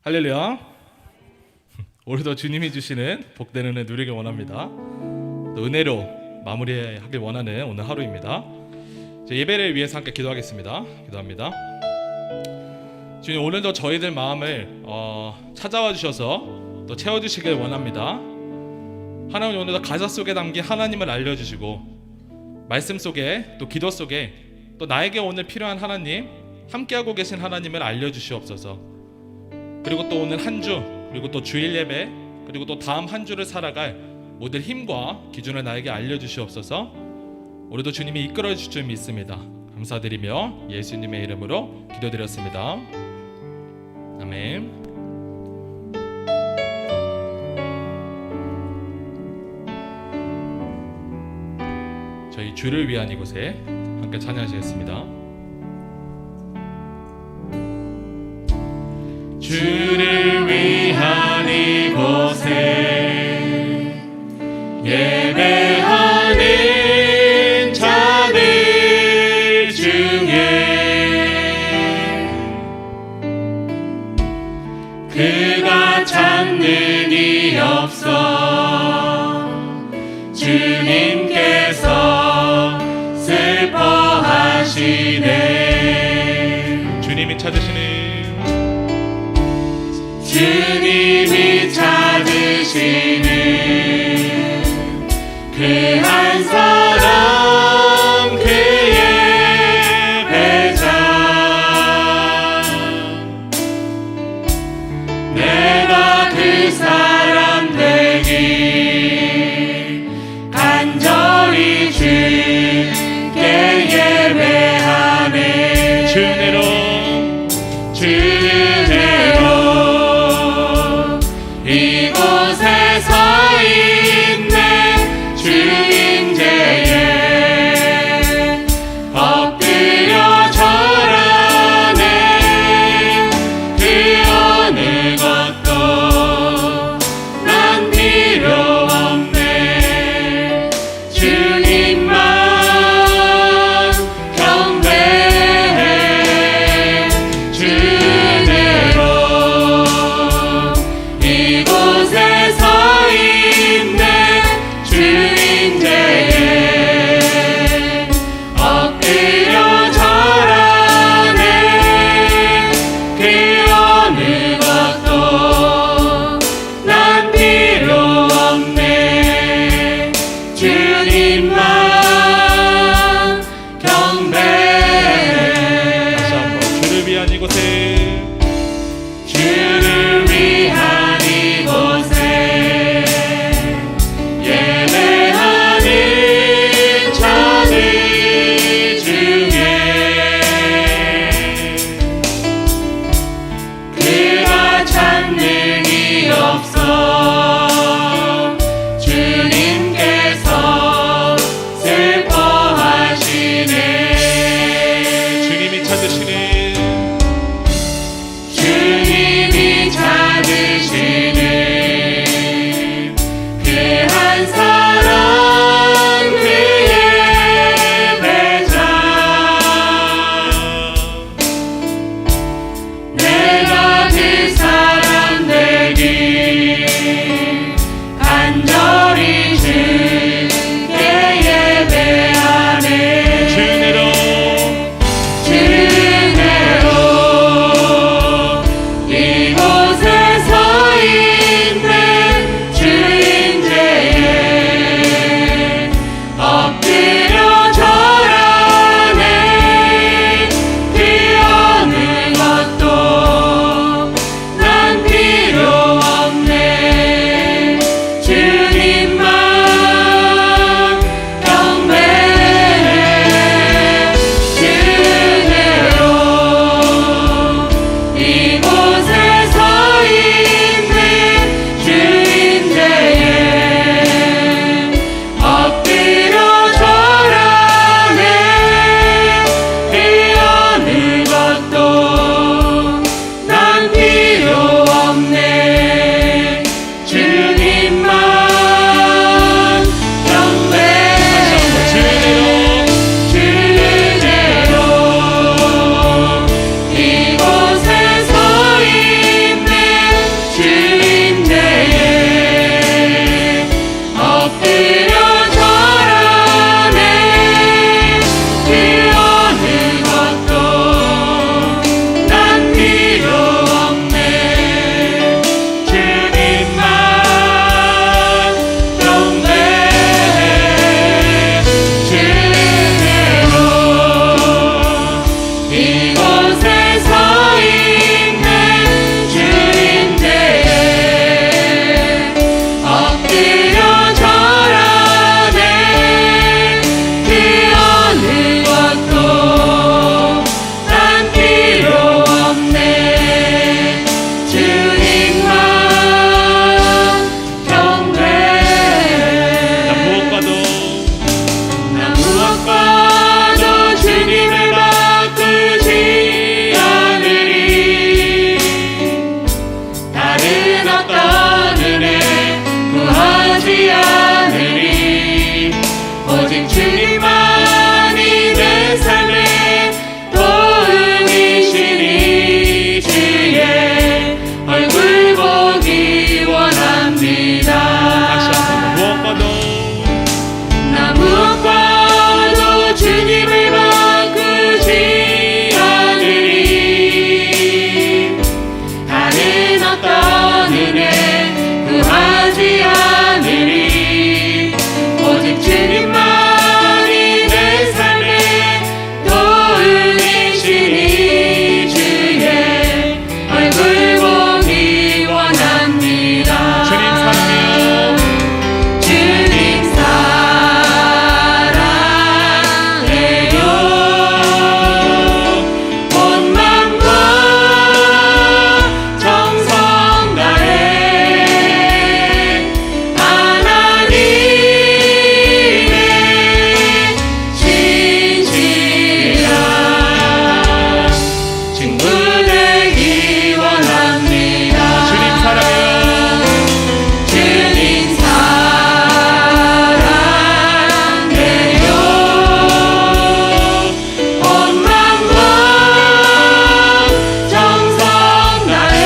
할렐루야. 오늘도 주님이 주시는 복된 은혜 누리길 원합니다. 또 은혜로 마무리하길 원하는 오늘 하루입니다. 예배를 위해서 함께 기도하겠습니다. 기도합니다. 주님, 오늘도 저희들 마음을 찾아와 주셔서 또 채워주시길 원합니다. 하나님, 오늘도 가사 속에 담긴 하나님을 알려주시고 말씀 속에 또 기도 속에 또 나에게 오늘 필요한 하나님, 함께하고 계신 하나님을 알려주시옵소서. 그리고 또 오늘 한 주, 그리고 또 주일 예배, 그리고 또 다음 한 주를 살아갈 모든 힘과 기준을 나에게 알려주시옵소서. 우리도 주님이 이끌어 주실 줄 믿습니다. 감사드리며 예수님의 이름으로 기도드렸습니다. 아멘. 저희 주를 위한 이곳에 함께 찬양하시겠습니다. 주를 위한 이곳에 예배하는 자들 중에 그가 찾는 이 없어 주님께서 슬퍼하시네. 주님이 찾으시는 그 한 사람 그의 배자 내가 그 사람 되기 간절히 주께 예배하네. 주내로 이곳에서 무엇과도 주님을 바꾸지 않으리. 다른 어떤 은혜 구하지 않으리. 오직 주님만이 내 삶의 도움이시니 주의 얼굴 보기 원합니다. 다시 한번 무엇과도 나 무엇과도 주님을 바꾸지 않으리. 다른 어떤 은혜 구하지 않으리. 오직 주님만이 내 삶의 도움이시니 주의 얼굴 보기 원합니다. 주님 사랑해요. 주님 사랑해요. 온 마음과 정성 다해 하나님의 진실한 친구 되기 원합니다. 주님 사랑해요. 주님 사랑해요. 온 마음과 정성 다해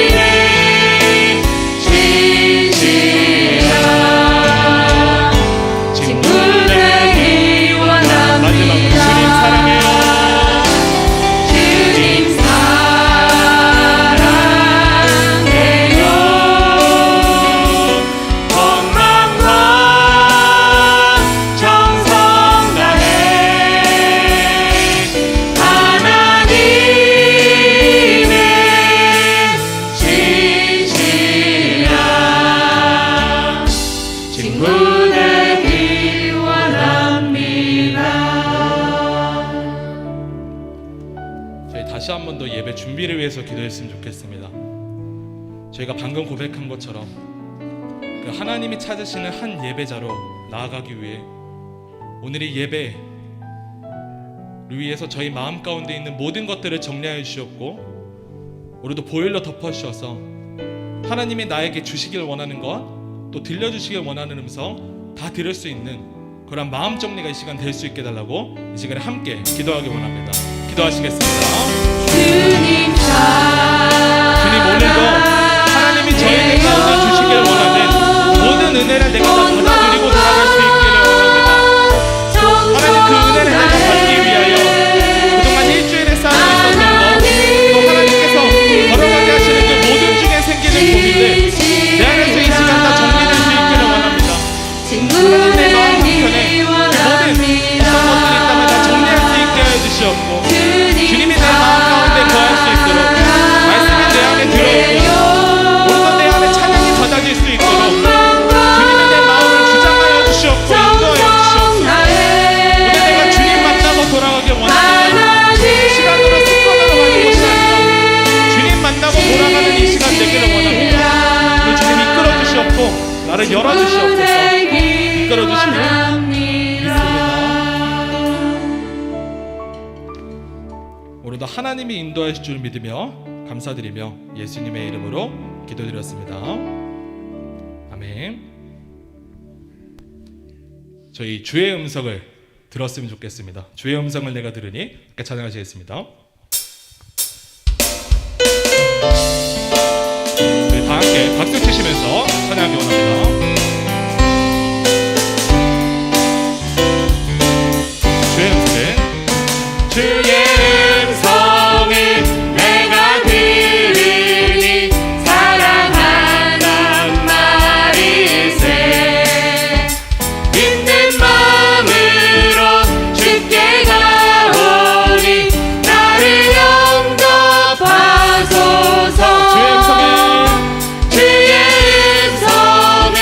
하나님의 진실한 친구 되기 원합니다. 마지막으로 주님 사랑해요. 주님 사랑해요. 온 마음과 정성 다해 하나님의 진실한 친구 되기 원합니다. 저희 다시 한 번 더 예배 준비를 위해서 기도했으면 좋겠습니다. 저희가 방금 고백한 것처럼 그 하나님이 찾으시는 한 예배자로 나아가기 위해 오늘 이 예배를 위해서 저희 마음 가운데 있는 모든 것들을 정리하여 주셨고 오늘도 보일러 덮어 주셔서 하나님이 나에게 주시길 원하는 것 또 들려주시길 원하는 음성 다 들을 수 있는 그런 마음 정리가 이 시간 될 수 있게 달라고 이 시간에 함께 기도하기 원합니다. 기도하시겠습니다. 주님 주님 오늘도 하나님이 저에게 가운데 주시길 원하는 모든 은혜를 내가 다 받아들이고 나아갈 수 있기를 원합니다. 하나님 그 은혜를 내가 받기 위하여 그동안 일주일에 쌓여 있었던 것또 하나님께서 걸어가게 하시는 그 모든 중에 생기는 고민들 내 안에서 이 시간 다 정리될 수 있기를 원합니다. 하나님 내 마음 한편에 모든 어떤 것들이 있다면 다 정리할 수 있게 하여 주시옵고 주님이 내 마음 가운데 거할 수 있도록 말씀이 내 안에 들어오고 오늘도 내 안에 찬양이 받아질 수 있도록 주님이 내 마음을 주장하여 주시옵고 인도하여 주시옵소서. 오늘 내가 주님 만나고 돌아가길 원합니다. 이 시간으로 습관으로 가는 것이 아니라 주님 만나고 돌아가는 이 시간 되기를 원합니다. 오늘 주님 이끌어 주시옵고 나를 열어 주시옵소서. 이끌어 주시면 오늘도 하나님이 인도하실 줄 믿으며 감사드리며 예수님의 이름으로 기도드렸습니다. 아멘. 저희 주의 음성을 들었으면 좋겠습니다. 주의 음성을 내가 들으니 함께 찬양하시겠습니다. 저희 다 함께 박수 치시면서 찬양하기 원합니다. 주의 음성은 주의 음성을 내가 들으니 사랑하는 말일세. 믿는 마음으로 주께 가오니 나를 영접하소서. 주의 음성은 주의 음성을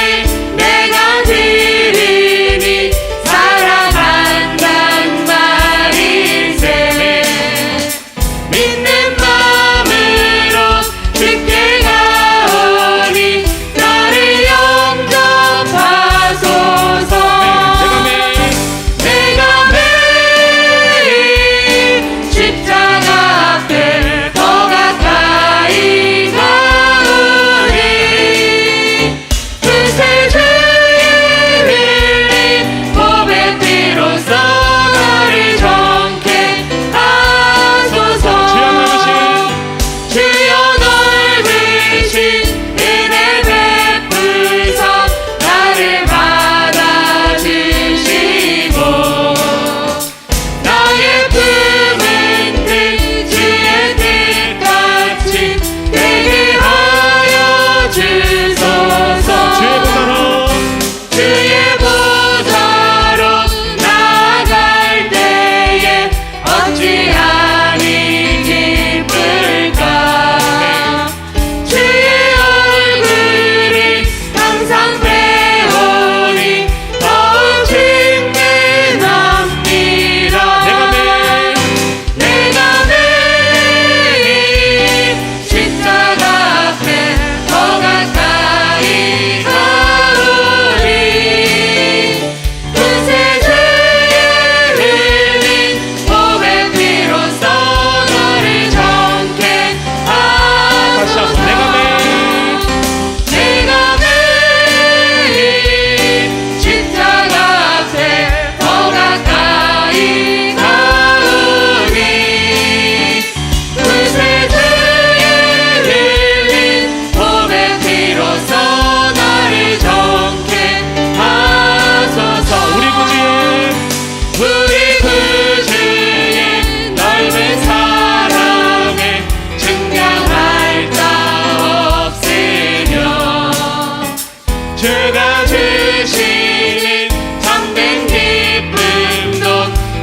주가 주시는 참된 기쁨도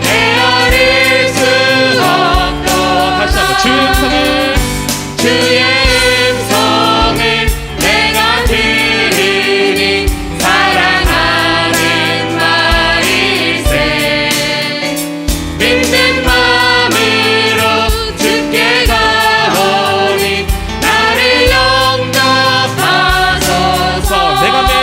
헤아릴 수 없고 다시 한번 주의 음성을 내가 들으니 사랑하는 말일세 믿는 마음으로 주께 가오니 나를 영접하소서 내가 내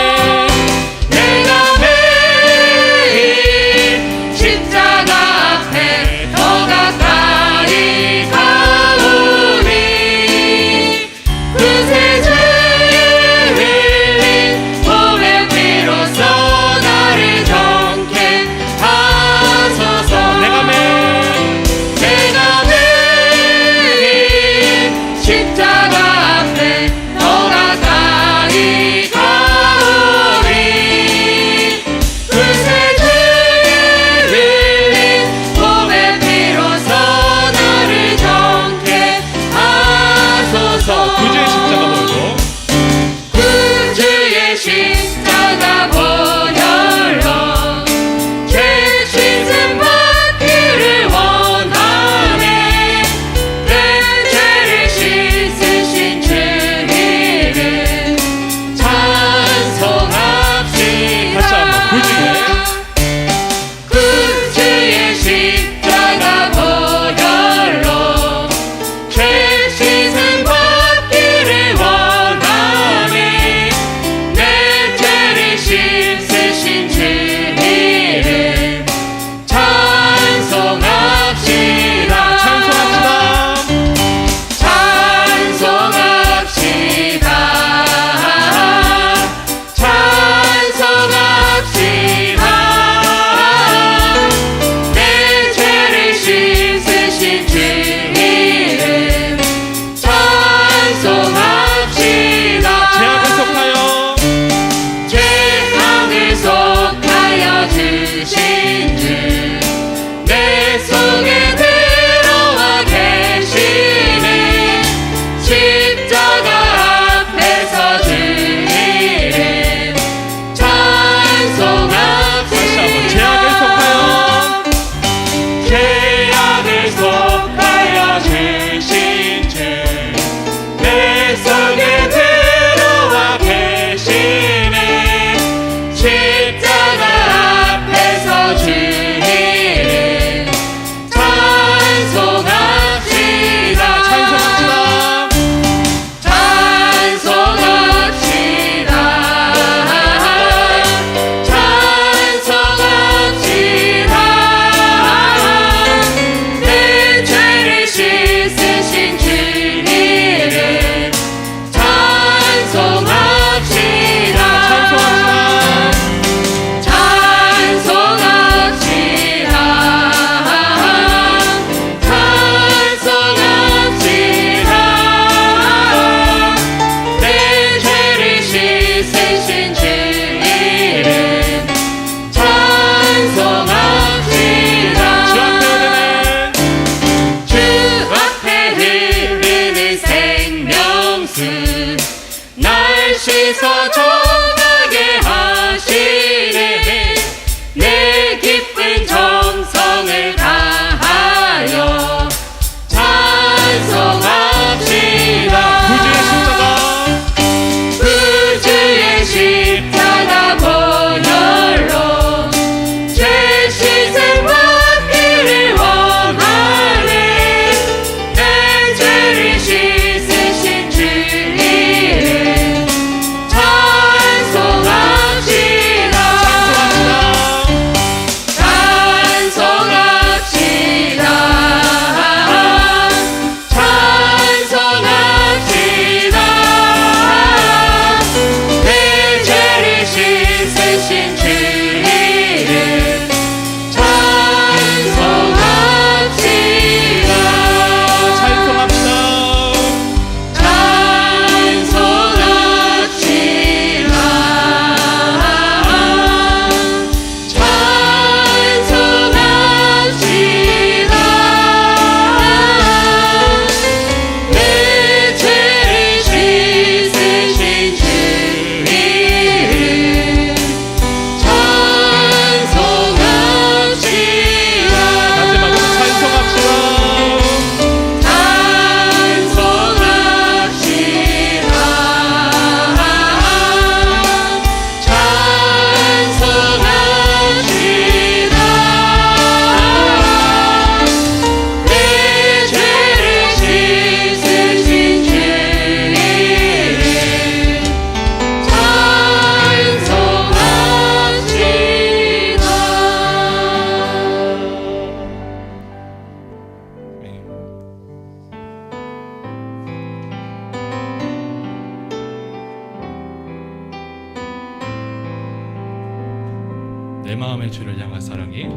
내 마음의 주를 향한 사랑이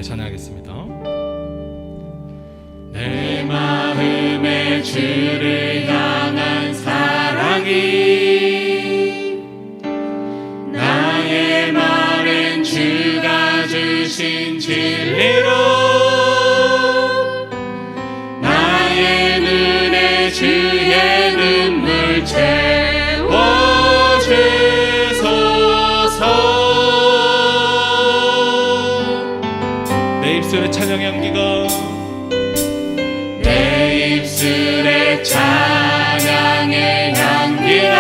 찬양하겠습니다. 내 마음의 주를 향한 사랑이 나의 말엔 주가 주신 진리로 나의 눈에 주의 눈물 채워주소서. 내 입술의 찬양의 향기가 내 입술의 찬양의 향기가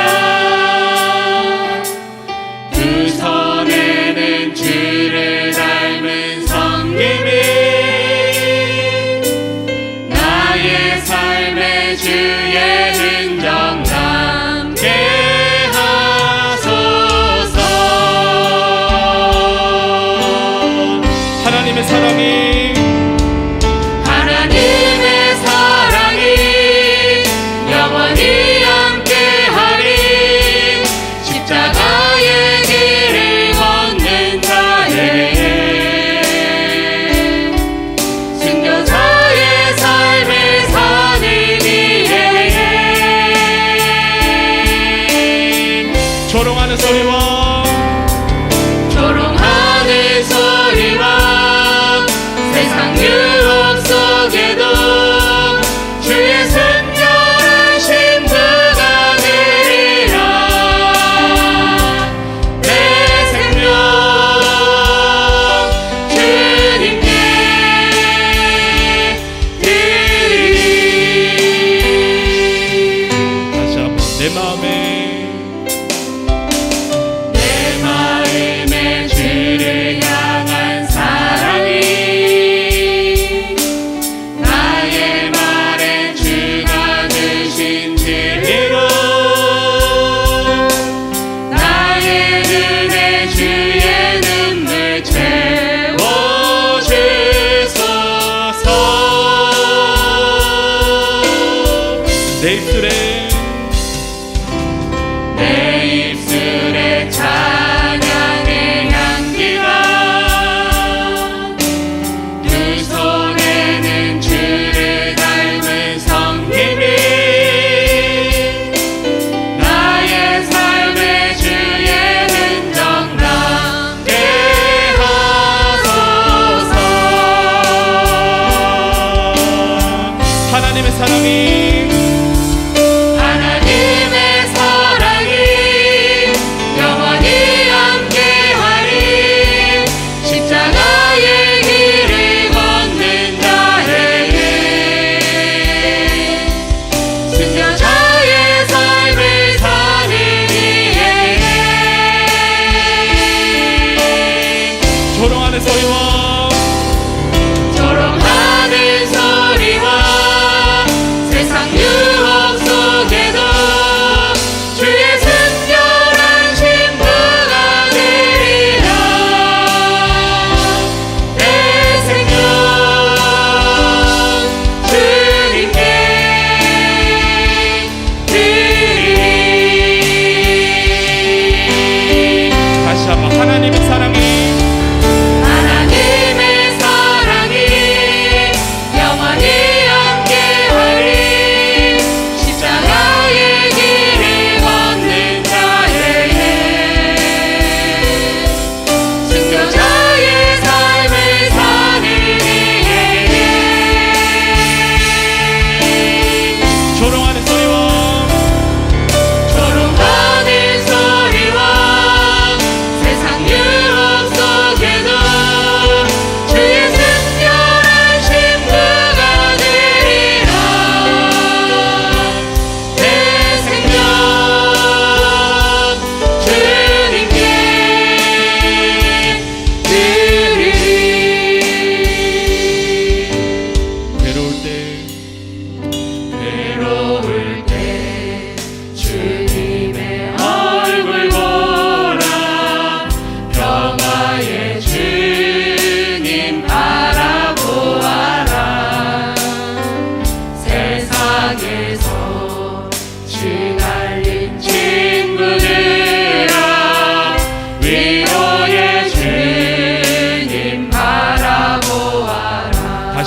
두 손에는 주를 닮은 섬김이 나의 삶의 주의 흔적 남게 하소서. 하나님의 사랑이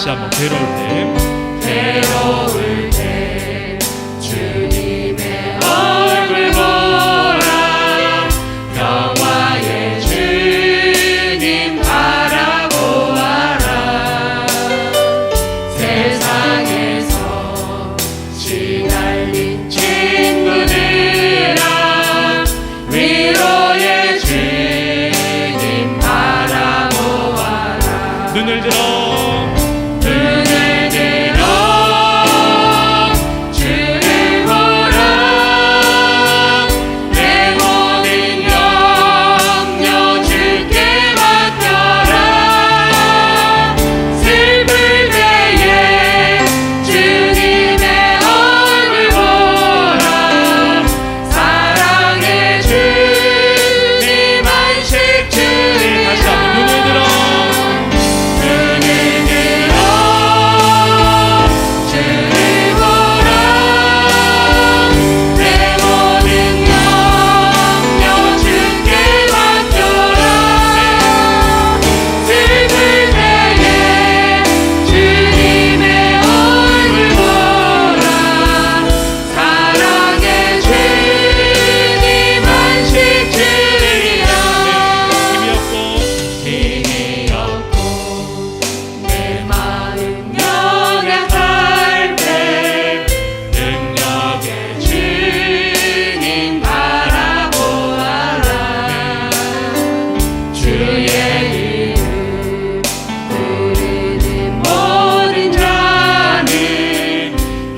한번 괴로울 때 주님의 얼굴 보라 평화의 주님 바라보아라 세상에서 시달린 친구들아 위로의 주님 바라보아라 눈을 들어 주를 보라 내 모든 염려 주께 맡겨라 슬플 때에 주님의 얼굴 보라 사랑의 주님 안식 주의 다시 한번 눈을 들어 주를 보라 내 모든 염려 주께 맡겨라 슬플 때에 주님의 얼굴 보라 사랑의 주님 안식 주리라 힘이 없고 힘이 없고 내 마음 연약할 때 능력의 주님 바라보아라 주의 이름 부르는 모든 자는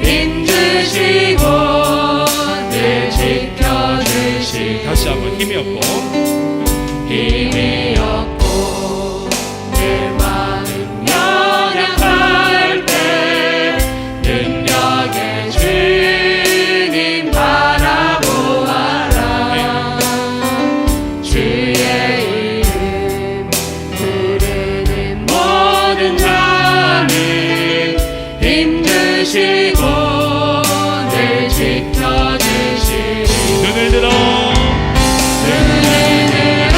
힘주시고 늘 지켜주시고 다시 한번 힘이 없고 힘이 없고 내 마음 연약할 때 능력의 주님 바라보아라 주의 이름 부르는 모든 자는 힘주시고 늘 지켜주시리 눈을 들어 눈을 들어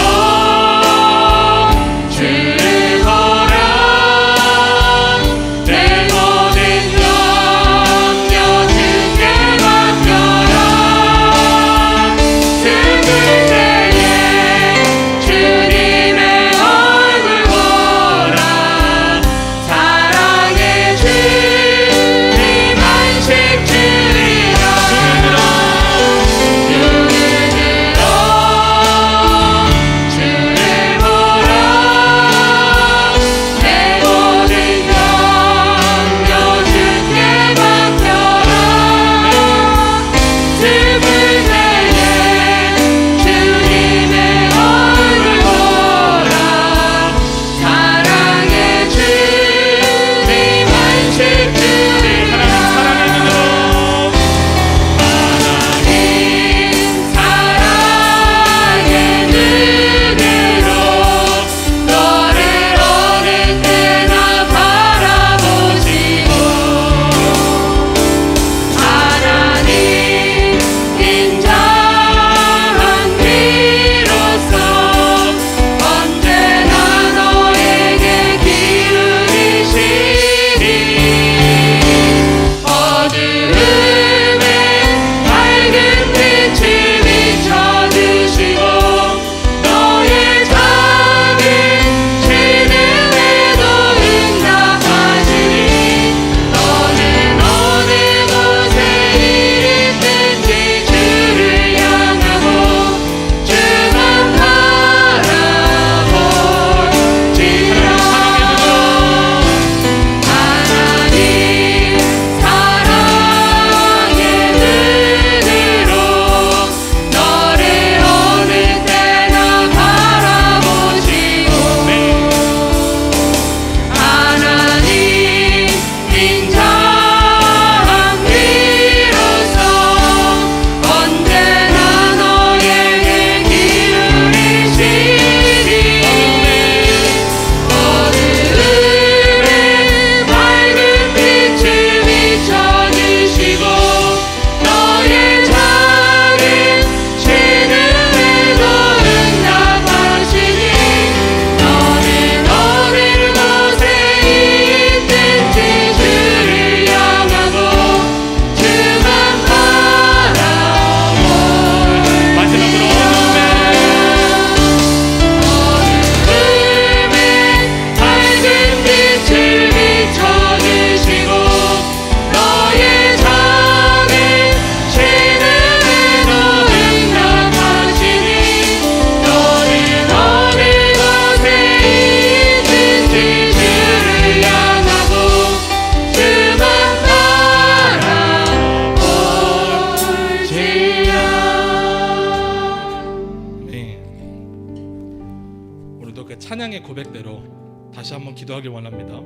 우리도 그 찬양의 고백대로 다시 한번 기도하길 원합니다.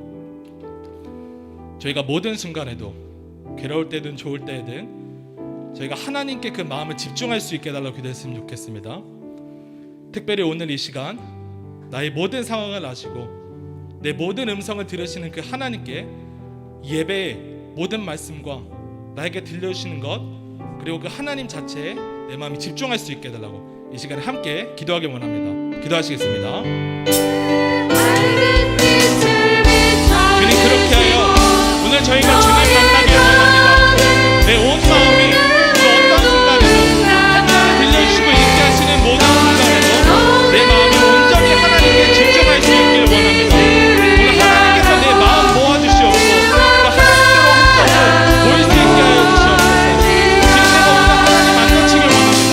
저희가 모든 순간에도 괴로울 때든 좋을 때든 저희가 하나님께 그 마음을 집중할 수 있게 해달라고 기도했으면 좋겠습니다. 특별히 오늘 이 시간 나의 모든 상황을 아시고 내 모든 음성을 들으시는 그 하나님께 예배의 모든 말씀과 나에게 들려주시는 것, 그리고 그 하나님 자체에 내 마음이 집중할 수 있게 해달라고 이 시간에 함께 기도하길 원합니다. 기도하시겠습니다. 주님, 그렇게 하여 오늘 저희가 주님 만나길 원합니다. 내 온 마음이 그 어떤 순간에도 하나님을 들려주시고 있게 하시는 모든 순간에도 내 마음이 온전히 하나님께 집중할 수 있기를 원합니다. 오늘 하나님께서 내 마음 모아주시옵고 그 하나님께로 한쪽으로 모일 수 있게 하여 주시옵소서. 지금 내가 오늘 하나님 안 놓치길 원합니다.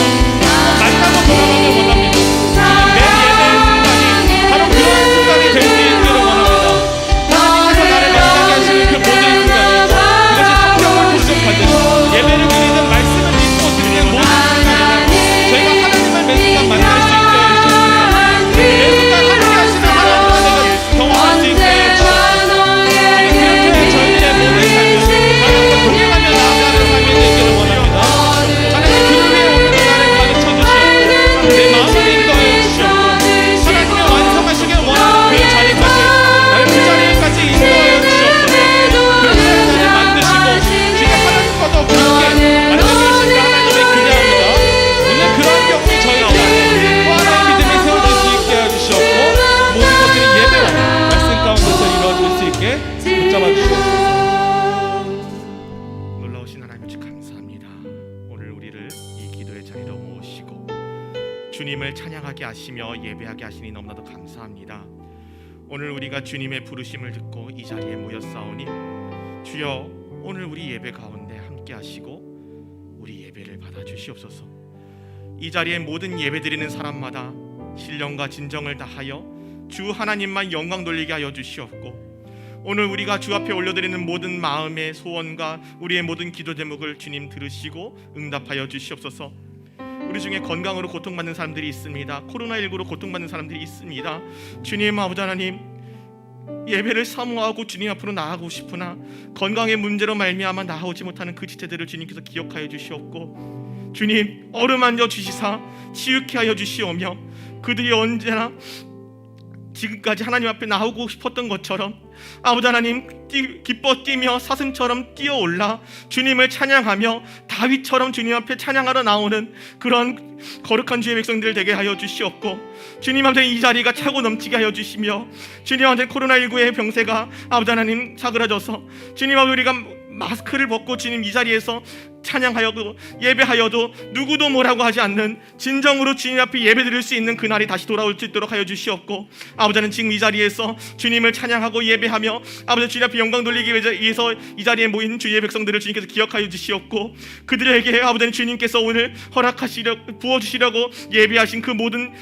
만나고 돌아가길 원합니다. 주님, 내 예배의 순간이 바로 그런 순간이 될 수 있기를 원합니다. 하나님께서 나를 만나게 하시는 그 모든 순간이, 그것이 성경을 부족하듯 예배를 드리는 말씀을 믿고 듣는 모든 순간에는 저희가 하나님을 매 순간 만날 수 있게 해주시옵소서. 매 순간 함께 하시는 하나님을 내가 경험할 수 있게 해주시옵소서. 주님, 그렇게 저희들의 모든 삶을 하나님과 동행하며 나아가는 삶이 되기를 원합니다. 하나님, 그 위에 오늘 나를 가르쳐 주시옵고 내 마음을 인도하여 주시옵고 하나님의 완성하시길 원하는 그 자리까지, 나를 그 자리까지 인도하여 주시옵소서. 그렇게 나를 만드시고 주님 하나님과도 함께 만나주시는 하나님을 기대합니다. 오늘 그런 경험이 저희 안에 또 하나의 믿음이 세워질 수 있게 하여 주시옵고 모든 것들이 예배와 말씀 가운데서 이루어질 수 있게 붙잡아 주시옵소서. 놀라우신 하나님 주 감사합니다. 오늘 우리를 이 기도의 자리로 모시고 주님을 찬양하게 하시며 예배하게 하시니 너무나도 감사합니다. 오늘 우리가 주님의 부르심을 듣고 이 자리에 모였사오니 주여, 오늘 우리 예배 가운데 함께 하시고 우리 예배를 받아 주시옵소서. 이 자리에 모든 예배드리는 사람마다 신령과 진정을 다하여 주 하나님만 영광 돌리게 하여 주시옵고 오늘 우리가 주 앞에 올려드리는 모든 마음의 소원과 우리의 모든 기도 제목을 주님 들으시고 응답하여 주시옵소서. 우리 중에 건강으로 고통받는 사람들이 있습니다. 코로나19로 고통받는 사람들이 있습니다. 주님 아버지 하나님, 예배를 사모하고 주님 앞으로 나아가고 싶으나 건강의 문제로 말미암아 나아오지 못하는 그 지체들을 주님께서 기억하여 주시옵고 주님 어루만져 주시사 치유케 하여 주시오며 그들이 언제나 지금까지 하나님 앞에 나오고 싶었던 것처럼 아버지 하나님 기뻐 뛰며 사슴처럼 뛰어올라 주님을 찬양하며 다윗처럼 주님 앞에 찬양하러 나오는 그런 거룩한 주의 백성들 되게 하여 주시옵고 주님한테 이 자리가 차고 넘치게 하여 주시며 주님한테 코로나19의 병세가 아버지 하나님 사그라져서 주님 앞에 우리가 마스크를 벗고 주님 이 자리에서 찬양하여도 예배하여도 누구도 뭐라고 하지 않는 진정으로 주님 앞에 예배드릴 수 있는 그날이 다시 돌아올 수 있도록 하여 주시옵고 아버지는 지금 이 자리에서 주님을 찬양하고 예배하며 아버지 주님 앞에 영광 돌리기 위해서 이 자리에 모인 주의 백성들을 주님께서 기억하여 주시옵고 그들에게 아버지는 주님께서 오늘 부어주시려고 예배하신 그 모든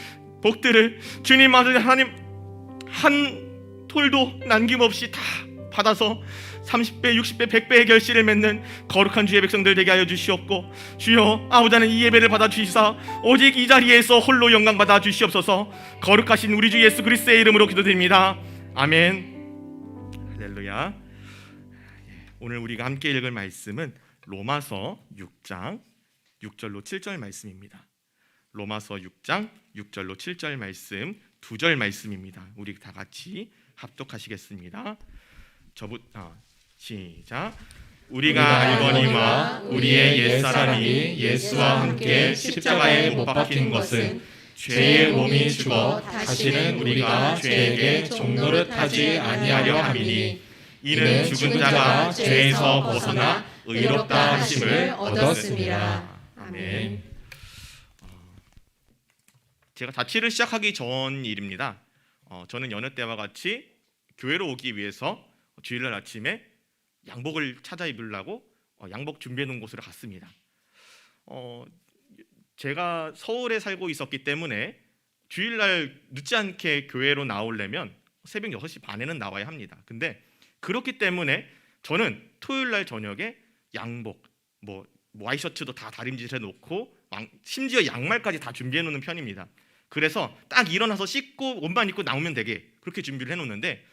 복들을 주님 아버지 하나님 한 톨도 남김없이 다 받아서 30배, 60배, 100배의 결실을 맺는 거룩한 주의 백성들 되게 하여 주시옵고 주여 아버지는 이 예배를 받아 주시사 오직 이 자리에서 홀로 영광 받아 주시옵소서. 거룩하신 우리 주 예수 그리스도의 이름으로 기도드립니다. 아멘. 할렐루야. 오늘 우리가 함께 읽을 말씀은 로마서 6장 6절로 7절 말씀입니다. 로마서 6장 6절로 7절 말씀 2절 말씀입니다. 우리 다 같이 합독하시겠습니다. 시작. 우리가 알거니와 우리의 옛사람이 예수와 함께 십자가에 못 박힌 것은 죄의 몸이 죽어 다시는 우리가 죄에게 종노릇하지 아니하려 함이니 이는 죽은 자가 죄에서 벗어나 의롭다 하심을 얻었습니다. 아멘. 제가 자취를 시작하기 전 일입니다. 저는 여느 때와 같이 교회로 오기 위해서 주일날 아침에 양복을 찾아 입으려고 양복 준비해 놓은 곳으로 갔습니다. 제가 서울에 살고 있었기 때문에 주일날 늦지 않게 교회로 나오려면 새벽 6시 반에는 나와야 합니다. 근데 그렇기 때문에 저는 토요일날 저녁에 양복, 와이셔츠도 다 다림질해 놓고 심지어 양말까지 다 준비해 놓는 편입니다. 그래서 딱 일어나서 씻고 옷만 입고 나오면 되게 그렇게 준비를 해놓는데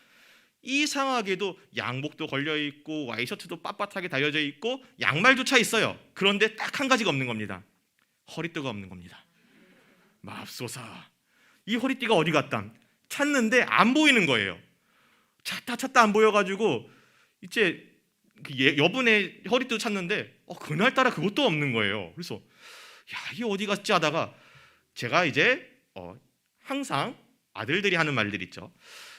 이상하게도 양복도 걸려있고 와이셔츠도 빳빳하게 달려져 있고 양말조차 있어요. 그런데 딱 한 가지가 없는 겁니다. 허리띠가 없는 겁니다. 맙소사, 이 허리띠가 어디 갔담? 찾는데 안 보이는 거예요. 찾다 안 보여가지고 이제 여분의 허리띠도 찾는데 그날따라 그것도 없는 거예요. 그래서 야, 이게 어디 갔지 하다가 제가 이제 항상 아들들이 하는 말들 있죠.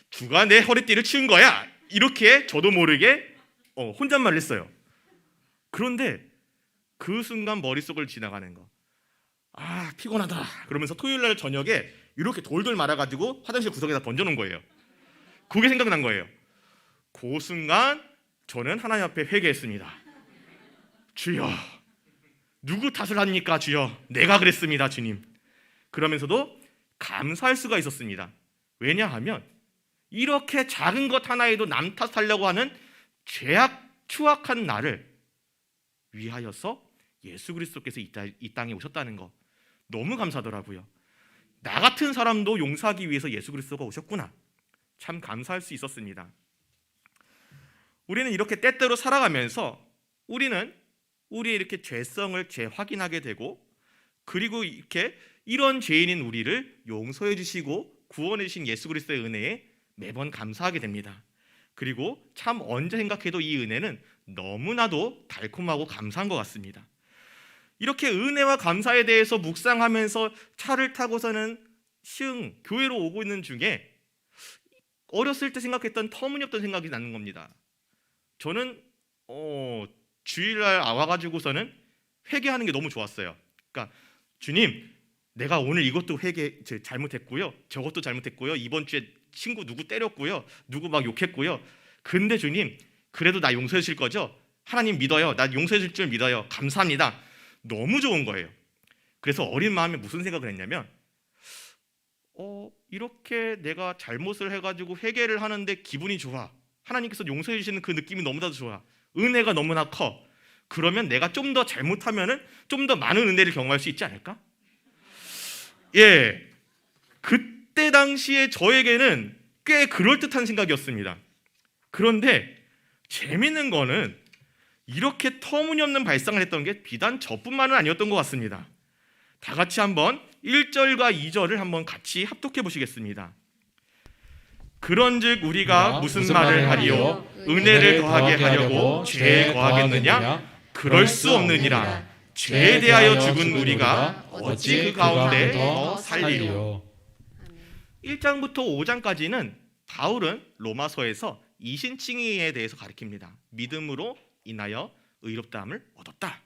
누가 내 허리띠를 치운 거야? 이렇게 저도 모르게 혼잣말을 했어요. 그런데 그 순간 머릿속을 지나가는 거, 아 피곤하다 그러면서 토요일날 저녁에 이렇게 돌돌 말아가지고 화장실 구석에다 던져놓은 거예요. 그게 생각난 거예요. 그 순간 저는 하나님 앞에 회개했습니다. 주여, 누구 탓을 합니까? 주여, 내가 그랬습니다 주님. 그러면서도 감사할 수가 있었습니다. 왜냐하면 이렇게 작은 것 하나에도 남 탓하려고 하는 추악한 나를 위하여서 예수 그리스도께서 이 땅에 오셨다는 거 너무 감사하더라고요. 나 같은 사람도 용서하기 위해서 예수 그리스도가 오셨구나. 참 감사할 수 있었습니다. 우리는 이렇게 때때로 살아가면서 우리는 우리의 이렇게 죄성을 재확인하게 되고, 그리고 이렇게 이런 죄인인 우리를 용서해 주시고 구원해 주신 예수 그리스도의 은혜에 매번 감사하게 됩니다. 그리고 참 언제 생각해도 이 은혜는 너무나도 달콤하고 감사한 것 같습니다. 이렇게 은혜와 감사에 대해서 묵상하면서 차를 타고서는 교회로 오고 있는 중에 어렸을 때 생각했던 터무니없던 생각이 나는 겁니다. 저는 주일날 와가지고서는 회개하는 게 너무 좋았어요. 그러니까 주님, 내가 오늘 이것도 잘못했고요, 저것도 잘못했고요, 이번 주에 친구 누구 때렸고요, 누구 막 욕했고요. 근데 주님, 그래도 나 용서해 주실 거죠? 하나님 믿어요. 나 용서해 줄 줄 믿어요. 감사합니다. 너무 좋은 거예요. 그래서 어린 마음에 무슨 생각을 했냐면 이렇게 내가 잘못을 해가지고 회개를 하는데 기분이 좋아. 하나님께서 용서해 주시는 그 느낌이 너무나도 좋아. 은혜가 너무나 커. 그러면 내가 좀 더 잘못하면은 좀 더 많은 은혜를 경험할 수 있지 않을까? 예, 그때 당시에 저에게는 꽤 그럴듯한 생각이었습니다. 그런데 재밌는 거는 이렇게 터무니없는 발상을 했던 게 비단 저뿐만은 아니었던 것 같습니다. 다 같이 한번 1절과 2절을 한번 같이 합독해 보시겠습니다. 그런즉 우리가 무슨 말을 하리요? 은혜를 더하게 하려고 죄에 거하겠느냐? 그럴 수 없느니라. 죄에 대하여 죽은 우리가 어찌 그 가운데 더 살리요? 1장부터 5장까지는 바울은 로마서에서 이신칭의에 대해서 가르칩니다. 믿음으로 인하여 의롭다함을 얻었다.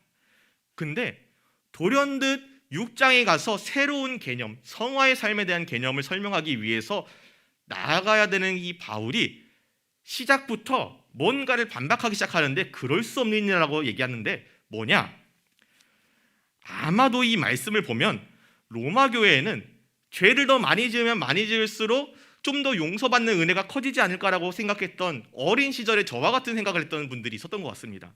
근데 돌연듯 6장에 가서 새로운 개념, 성화의 삶에 대한 개념을 설명하기 위해서 나아가야 되는 이 바울이 시작부터 뭔가를 반박하기 시작하는데 그럴 수 없는 일이라고 얘기하는데 뭐냐? 아마도 이 말씀을 보면 로마 교회에는 죄를 더 많이 지으면 많이 지을수록 좀 더 용서받는 은혜가 커지지 않을까라고 생각했던, 어린 시절에 저와 같은 생각을 했던 분들이 있었던 것 같습니다.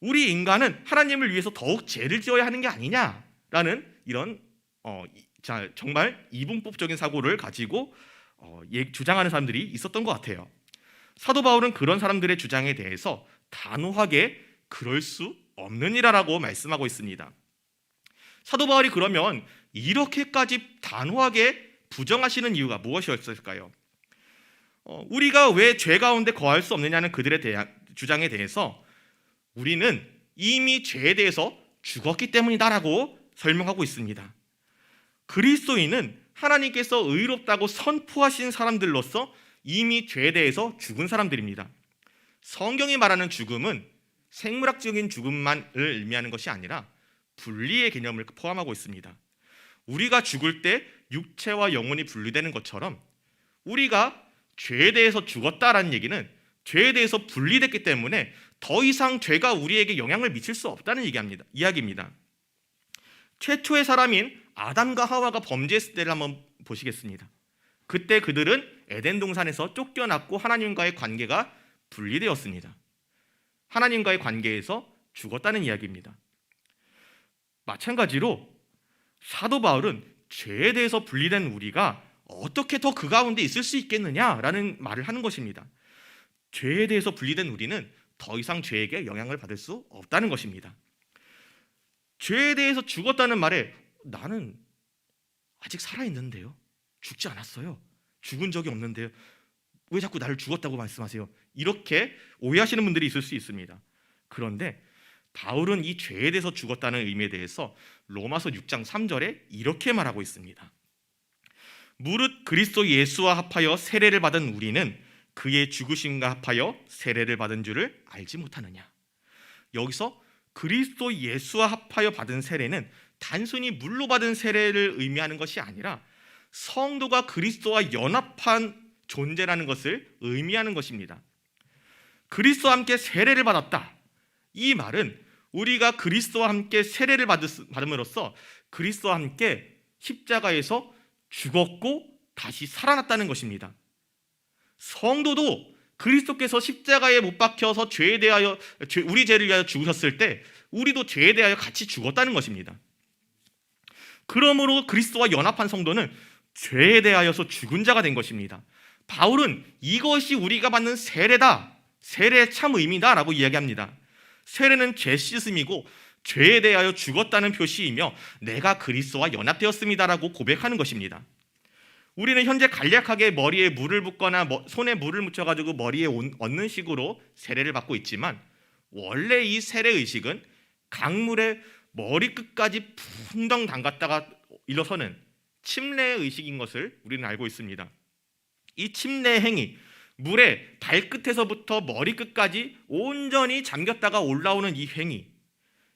우리 인간은 하나님을 위해서 더욱 죄를 지어야 하는 게 아니냐라는 이런 정말 이분법적인 사고를 가지고 주장하는 사람들이 있었던 것 같아요. 사도 바울은 그런 사람들의 주장에 대해서 단호하게 그럴 수 없는 일이라고 말씀하고 있습니다. 사도 바울이 그러면 이렇게까지 단호하게 부정하시는 이유가 무엇이었을까요? 우리가 왜 죄 가운데 거할 수 없느냐는 그들의 주장에 대해서 우리는 이미 죄에 대해서 죽었기 때문이다라고 설명하고 있습니다. 그리스도인은 하나님께서 의롭다고 선포하신 사람들로서 이미 죄에 대해서 죽은 사람들입니다. 성경이 말하는 죽음은 생물학적인 죽음만을 의미하는 것이 아니라 분리의 개념을 포함하고 있습니다. 우리가 죽을 때 육체와 영혼이 분리되는 것처럼 우리가 죄에 대해서 죽었다라는 얘기는 죄에 대해서 분리됐기 때문에 더 이상 죄가 우리에게 영향을 미칠 수 없다는 이야기입니다. 최초의 사람인 아담과 하와가 범죄했을 때를 한번 보시겠습니다. 그때 그들은 에덴 동산에서 쫓겨났고 하나님과의 관계가 분리되었습니다. 하나님과의 관계에서 죽었다는 이야기입니다. 마찬가지로 사도 바울은 죄에 대해서 분리된 우리가 어떻게 더 그 가운데 있을 수 있겠느냐라는 말을 하는 것입니다. 죄에 대해서 분리된 우리는 더 이상 죄에게 영향을 받을 수 없다는 것입니다. 죄에 대해서 죽었다는 말에 나는 아직 살아있는데요, 죽지 않았어요, 죽은 적이 없는데요, 왜 자꾸 나를 죽었다고 말씀하세요? 이렇게 오해하시는 분들이 있을 수 있습니다. 그런데 바울은 이 죄에 대해서 죽었다는 의미에 대해서 로마서 6장 3절에 이렇게 말하고 있습니다. 무릇 그리스도 예수와 합하여 세례를 받은 우리는 그의 죽으심과 합하여 세례를 받은 줄을 알지 못하느냐. 여기서 그리스도 예수와 합하여 받은 세례는 단순히 물로 받은 세례를 의미하는 것이 아니라 성도가 그리스도와 연합한 존재라는 것을 의미하는 것입니다. 그리스도와 함께 세례를 받았다, 이 말은 우리가 그리스도와 함께 세례를 받음으로써 그리스도와 함께 십자가에서 죽었고 다시 살아났다는 것입니다. 성도도 그리스도께서 십자가에 못 박혀서 죄에 대하여 우리 죄를 위하여 죽으셨을 때 우리도 죄에 대하여 같이 죽었다는 것입니다. 그러므로 그리스도와 연합한 성도는 죄에 대하여서 죽은 자가 된 것입니다. 바울은 이것이 우리가 받는 세례다, 세례의 참 의미다라고 이야기합니다. 세례는 죄 씻음이고 죄에 대하여 죽었다는 표시이며 내가 그리스도와 연합되었습니다라고 고백하는 것입니다. 우리는 현재 간략하게 머리에 물을 붓거나 손에 물을 묻혀가지고 머리에 얹는 식으로 세례를 받고 있지만, 원래 이 세례 의식은 강물에 머리끝까지 붕덩 담갔다가 일어서는 침례 의식인 것을 우리는 알고 있습니다. 이 침례 행위, 물에 발끝에서부터 머리끝까지 온전히 잠겼다가 올라오는 이 행위,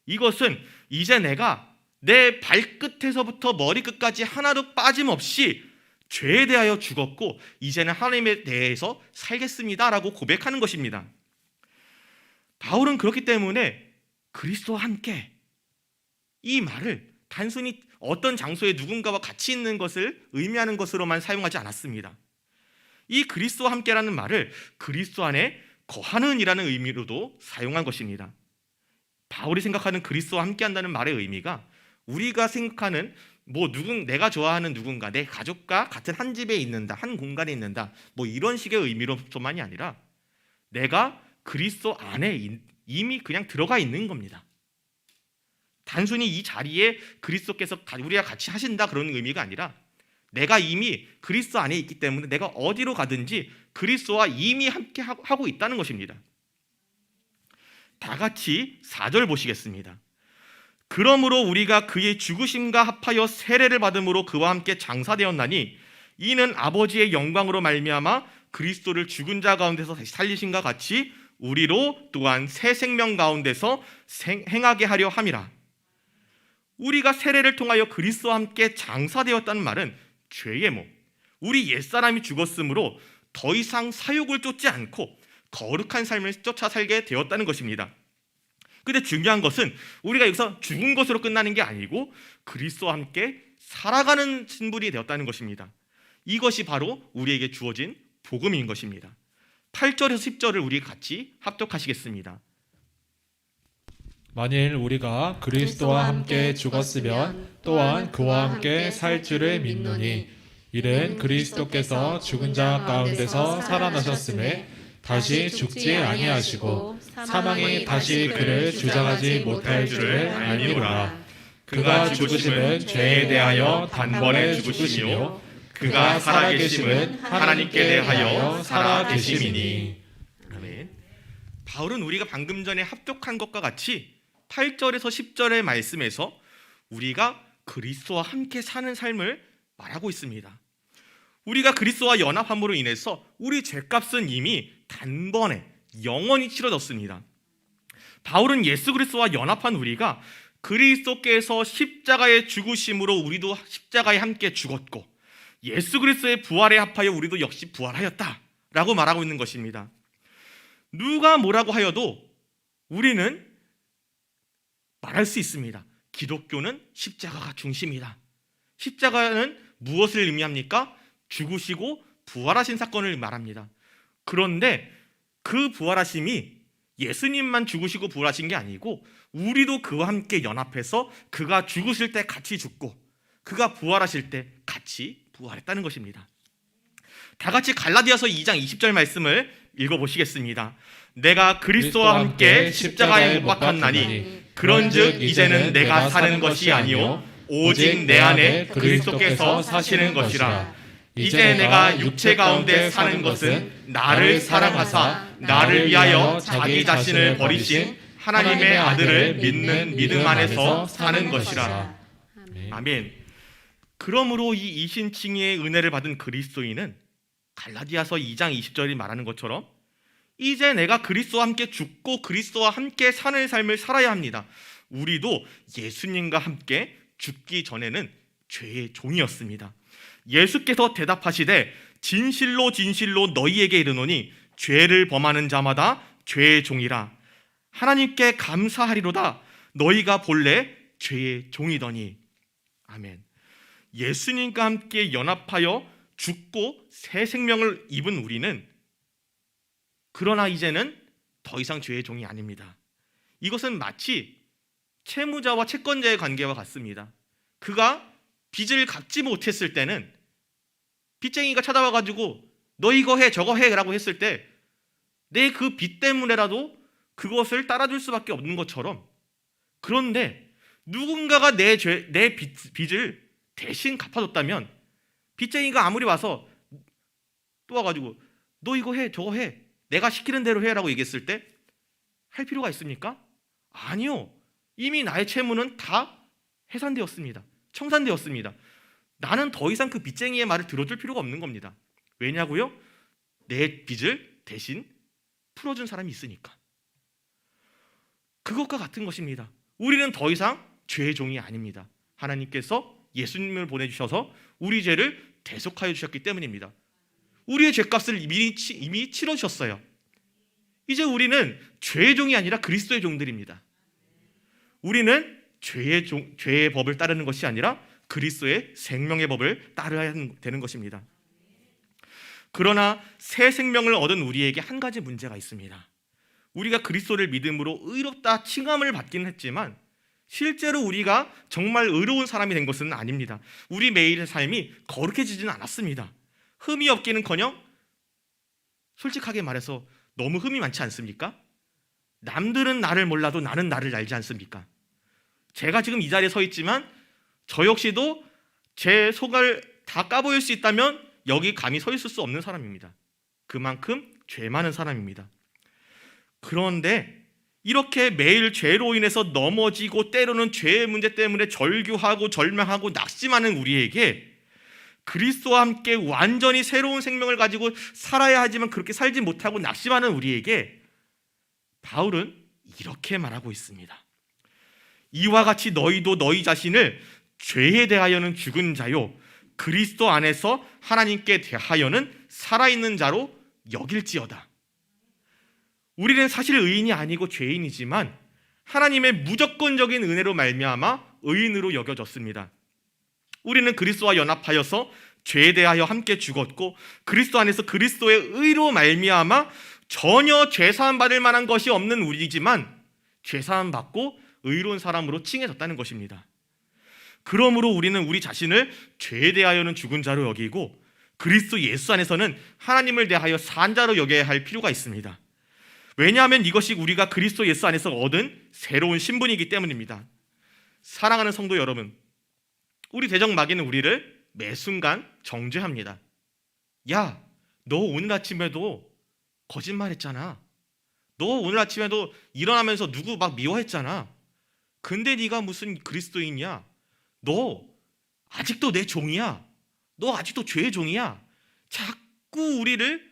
이것은 이제 내가 내 발끝에서부터 머리끝까지 하나도 빠짐없이 죄에 대하여 죽었고 이제는 하나님에 대해서 살겠습니다라고 고백하는 것입니다. 바울은 그렇기 때문에 그리스도와 함께, 이 말을 단순히 어떤 장소에 누군가와 같이 있는 것을 의미하는 것으로만 사용하지 않았습니다. 이 그리스도와 함께라는 말을 그리스도 안에 거하는 이라는 의미로도 사용한 것입니다. 바울이 생각하는 그리스도와 함께한다는 말의 의미가 우리가 생각하는 내가 좋아하는 누군가, 내 가족과 같은 한 집에 있는다, 한 공간에 있는다, 이런 식의 의미로뿐만이 아니라 내가 그리스도 안에 이미 그냥 들어가 있는 겁니다. 단순히 이 자리에 그리스도께서 우리가 같이 하신다 그런 의미가 아니라 내가 이미 그리스도 안에 있기 때문에 내가 어디로 가든지 그리스도와 이미 함께 하고 있다는 것입니다. 다 같이 4절 보시겠습니다. 그러므로 우리가 그의 죽으심과 합하여 세례를 받음으로 그와 함께 장사되었나니 이는 아버지의 영광으로 말미암아 그리스도를 죽은 자 가운데서 다시 살리신과 같이 우리로 또한 새 생명 가운데서 행하게 하려 함이라. 우리가 세례를 통하여 그리스도와 함께 장사되었다는 말은 죄의 몸, 우리 옛사람이 죽었으므로 더 이상 사욕을 쫓지 않고 거룩한 삶을 쫓아 살게 되었다는 것입니다. 근데 중요한 것은 우리가 여기서 죽은 것으로 끝나는 게 아니고 그리스도와 함께 살아가는 신분이 되었다는 것입니다. 이것이 바로 우리에게 주어진 복음인 것입니다. 8절에서 10절을 우리 같이 합독하시겠습니다. 만일 우리가 그리스도와 함께 죽었으면 또한 그와 함께 살 줄을 믿노니 이는 그리스도께서 죽은 자 가운데서 살아나셨음에 다시 죽지 아니하시고 사망이 다시 그를 주장하지 못할 줄을 알미노라. 그가 죽으심은 죄에 대하여 단번에 죽으시며 그가 살아계심은 하나님께 대하여 살아계심이니. 아멘. 바울은 우리가 방금 전에 합독한 것과 같이 8절에서 10절의 말씀에서 우리가 그리스도와 함께 사는 삶을 말하고 있습니다. 우리가 그리스도와 연합함으로 인해서 우리 죄값은 이미 단번에 영원히 치러졌습니다. 바울은 예수 그리스도와 연합한 우리가 그리스도께서 십자가에 죽으심으로 우리도 십자가에 함께 죽었고 예수 그리스도의 부활에 합하여 우리도 역시 부활하였다라고 말하고 있는 것입니다. 누가 뭐라고 하여도 우리는 말할 수 있습니다. 기독교는 십자가가 중심이다. 십자가는 무엇을 의미합니까? 죽으시고 부활하신 사건을 말합니다. 그런데 그 부활하심이 예수님만 죽으시고 부활하신 게 아니고 우리도 그와 함께 연합해서 그가 죽으실 때 같이 죽고 그가 부활하실 때 같이 부활했다는 것입니다. 다 같이 갈라디아서 2장 20절 말씀을 읽어보시겠습니다. 내가 그리스도와 함께 십자가에 못 박혔나니 그런즉 이제는 내가 사는 것이 아니요 오직 내 안에 그리스도께서 사시는 것이라. 이제 내가 육체 가운데 사는 것은 나를 사랑하사 나를 위하여 자기 자신을 버리신 하나님의 아들을 믿는 믿음 안에서 사는 것이라. 아멘. 그러므로 이 이신칭의의 은혜를 받은 그리스도인은 갈라디아서 2장 20절이 말하는 것처럼 이제 내가 그리스도와 함께 죽고 그리스도와 함께 사는 삶을 살아야 합니다. 우리도 예수님과 함께 죽기 전에는 죄의 종이었습니다. 예수께서 대답하시되 진실로 진실로 너희에게 이르노니 죄를 범하는 자마다 죄의 종이라. 하나님께 감사하리로다. 너희가 본래 죄의 종이더니. 아멘. 예수님과 함께 연합하여 죽고 새 생명을 입은 우리는 그러나 이제는 더 이상 죄의 종이 아닙니다. 이것은 마치 채무자와 채권자의 관계와 같습니다. 그가 빚을 갚지 못했을 때는 빚쟁이가 찾아와가지고 너 이거 해 저거 해 라고 했을 때 내 그 빚 때문에라도 그것을 따라줄 수밖에 없는 것처럼, 그런데 누군가가 내 빚을 대신 갚아줬다면 빚쟁이가 아무리 와서 또 와가지고 너 이거 해 저거 해 내가 시키는 대로 해라고 얘기했을 때 할 필요가 있습니까? 아니요. 이미 나의 채무는 다 해산되었습니다. 청산되었습니다. 나는 더 이상 그 빚쟁이의 말을 들어줄 필요가 없는 겁니다. 왜냐고요? 내 빚을 대신 풀어준 사람이 있으니까. 그것과 같은 것입니다. 우리는 더 이상 죄의 종이 아닙니다. 하나님께서 예수님을 보내주셔서 우리 죄를 대속하여 주셨기 때문입니다. 우리의 죄값을 이미 치러주셨어요. 이제 우리는 죄의 종이 아니라 그리스도의 종들입니다. 우리는 죄의 법을 따르는 것이 아니라 그리스도의 생명의 법을 따라야 되는 것입니다. 그러나 새 생명을 얻은 우리에게 한 가지 문제가 있습니다. 우리가 그리스도를 믿음으로 의롭다 칭함을 받기는 했지만 실제로 우리가 정말 의로운 사람이 된 것은 아닙니다. 우리 매일의 삶이 거룩해지지는 않았습니다. 흠이 없기는커녕 솔직하게 말해서 너무 흠이 많지 않습니까? 남들은 나를 몰라도 나는 나를 알지 않습니까? 제가 지금 이 자리에 서 있지만 저 역시도 제 속을 다 까보일 수 있다면 여기 감히 서 있을 수 없는 사람입니다. 그만큼 죄 많은 사람입니다. 그런데 이렇게 매일 죄로 인해서 넘어지고 때로는 죄의 문제 때문에 절규하고 절망하고 낙심하는 우리에게 그리스도와 함께 완전히 새로운 생명을 가지고 살아야 하지만 그렇게 살지 못하고 낙심하는 우리에게 바울은 이렇게 말하고 있습니다. 이와 같이 너희도 너희 자신을 죄에 대하여는 죽은 자요 그리스도 안에서 하나님께 대하여는 살아있는 자로 여길지어다. 우리는 사실 의인이 아니고 죄인이지만 하나님의 무조건적인 은혜로 말미암아 의인으로 여겨졌습니다. 우리는 그리스도와 연합하여서 죄에 대하여 함께 죽었고 그리스도 안에서 그리스도의 의로 말미암아 전혀 죄사함 받을 만한 것이 없는 우리지만 죄사함 받고 의로운 사람으로 칭해졌다는 것입니다. 그러므로 우리는 우리 자신을 죄에 대하여는 죽은 자로 여기고 그리스도 예수 안에서는 하나님을 대하여 산 자로 여겨야 할 필요가 있습니다. 왜냐하면 이것이 우리가 그리스도 예수 안에서 얻은 새로운 신분이기 때문입니다. 사랑하는 성도 여러분, 우리 대적 마귀는 우리를 매 순간 정죄합니다. 야, 너 오늘 아침에도 거짓말했잖아. 너 오늘 아침에도 일어나면서 누구 막 미워했잖아. 근데 네가 무슨 그리스도인이야? 너 아직도 내 종이야. 너 아직도 죄의 종이야. 자꾸 우리를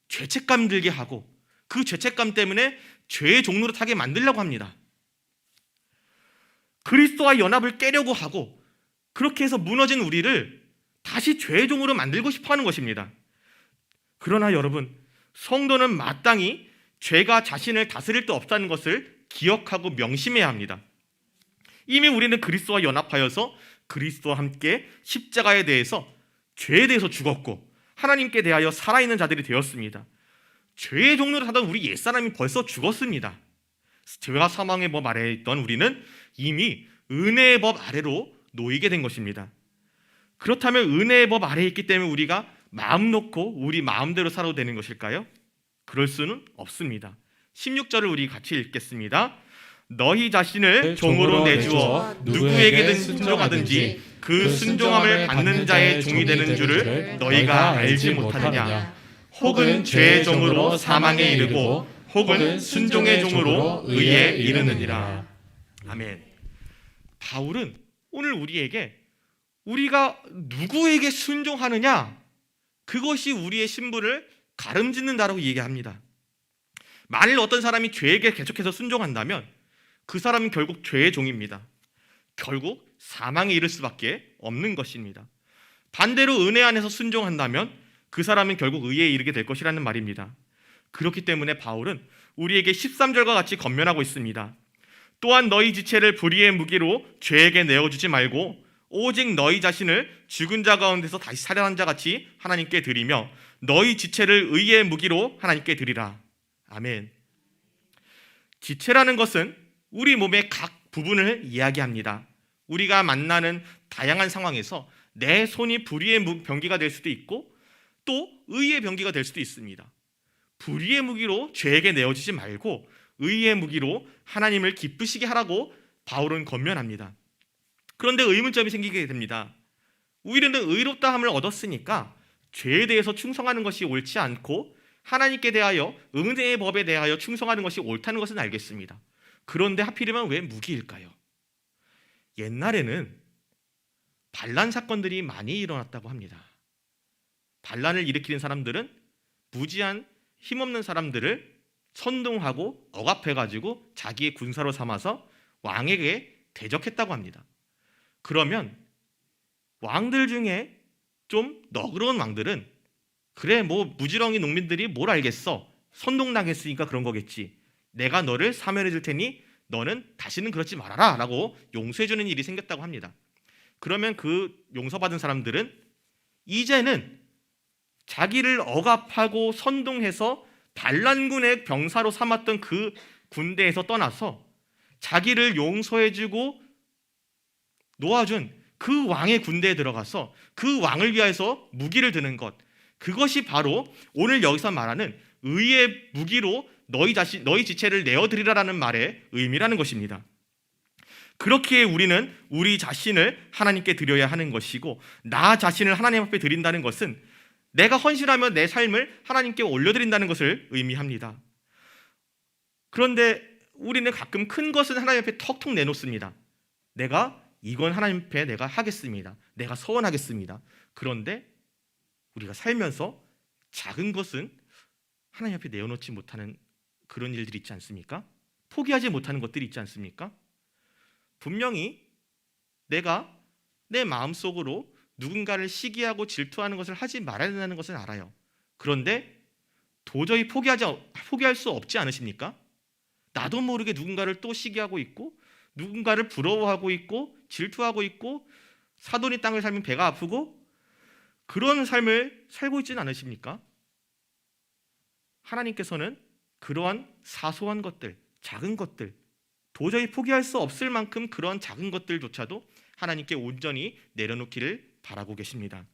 죄책감 들게 하고 그 죄책감 때문에 죄의 종로로 타게 만들려고 합니다. 그리스도와 연합을 깨려고 하고 그렇게 해서 무너진 우리를 다시 죄의 종으로 만들고 싶어 하는 것입니다. 그러나 여러분, 성도는 마땅히 죄가 자신을 다스릴 데 없다는 것을 기억하고 명심해야 합니다. 이미 우리는 그리스도와 연합하여서 그리스도와 함께 십자가에 대해서 죄에 대해서 죽었고 하나님께 대하여 살아있는 자들이 되었습니다. 죄의 종로를 하던 우리 옛사람이 벌써 죽었습니다. 죄와 사망의 법 아래에 있던 우리는 이미 은혜의 법 아래로 놓이게 된 것입니다. 그렇다면 은혜의 법 아래에 있기 때문에 우리가 마음 놓고 우리 마음대로 살아도 되는 것일까요? 그럴 수는 없습니다. 16절을 우리 같이 읽겠습니다. 너희 자신을 종으로 내주어 누구에게든 순종하든지 그 순종함을 받는 자의 종이 되는 줄을 너희가 알지 못하느냐? 혹은 죄의 종으로 사망에 이르고 혹은 순종의 종으로 의에 이르느니라. 아멘. 바울은 오늘 우리에게 우리가 누구에게 순종하느냐, 그것이 우리의 신분을 가름짓는다라고 얘기합니다. 만일 어떤 사람이 죄에게 계속해서 순종한다면 그 사람은 결국 죄의 종입니다. 결국 사망에 이를 수밖에 없는 것입니다. 반대로 은혜 안에서 순종한다면 그 사람은 결국 의에 이르게 될 것이라는 말입니다. 그렇기 때문에 바울은 우리에게 13절과 같이 권면하고 있습니다. 또한 너희 지체를 불의의 무기로 죄에게 내어주지 말고 오직 너희 자신을 죽은 자 가운데서 다시 살아난 자 같이 하나님께 드리며 너희 지체를 의의 무기로 하나님께 드리라. 아멘. 지체라는 것은 우리 몸의 각 부분을 이야기합니다. 우리가 만나는 다양한 상황에서 내 손이 불의의 병기가 될 수도 있고 또 의의 병기가 될 수도 있습니다. 불의의 무기로 죄에게 내어주지 말고 의의 무기로 하나님을 기쁘시게 하라고 바울은 권면합니다. 그런데 의문점이 생기게 됩니다. 우리는 의롭다함을 얻었으니까 죄에 대해서 충성하는 것이 옳지 않고 하나님께 대하여 은혜의 법에 대하여 충성하는 것이 옳다는 것은 알겠습니다. 그런데 하필이면 왜 무기일까요? 옛날에는 반란 사건들이 많이 일어났다고 합니다. 반란을 일으키는 사람들은 무지한 힘없는 사람들을 선동하고 억압해가지고 자기의 군사로 삼아서 왕에게 대적했다고 합니다. 그러면 왕들 중에 좀 너그러운 왕들은 그래 뭐 무지렁이 농민들이 뭘 알겠어, 선동당했으니까 그런 거겠지, 내가 너를 사면해 줄 테니 너는 다시는 그러지 말아라 라고 용서해 주는 일이 생겼다고 합니다. 그러면 그 용서받은 사람들은 이제는 자기를 억압하고 선동해서 반란군의 병사로 삼았던 그 군대에서 떠나서 자기를 용서해주고 놓아준 그 왕의 군대에 들어가서 그 왕을 위해서 무기를 드는 것, 그것이 바로 오늘 여기서 말하는 의의 무기로 너희 지체를 내어드리라라는 말의 의미라는 것입니다. 그렇기에 우리는 우리 자신을 하나님께 드려야 하는 것이고, 나 자신을 하나님 앞에 드린다는 것은 내가 헌신하며 내 삶을 하나님께 올려드린다는 것을 의미합니다. 그런데 우리는 가끔 큰 것은 하나님 앞에 턱턱 내놓습니다. 내가 이건 하나님 앞에 내가 하겠습니다. 내가 서원하겠습니다. 그런데 우리가 살면서 작은 것은 하나님 앞에 내어놓지 못하는 그런 일들이 있지 않습니까? 포기하지 못하는 것들이 있지 않습니까? 분명히 내가 내 마음속으로 누군가를 시기하고 질투하는 것을 하지 말아야 된다는 것은 알아요. 그런데 도저히 포기할 수 없지 않으십니까? 나도 모르게 누군가를 또 시기하고 있고 누군가를 부러워하고 있고 질투하고 있고 사돈이 땅을 살면 배가 아프고 그런 삶을 살고 있지는 않으십니까? 하나님께서는 그러한 사소한 것들, 작은 것들, 도저히 포기할 수 없을 만큼 그런 작은 것들조차도 하나님께 온전히 내려놓기를 바라고 계십니다.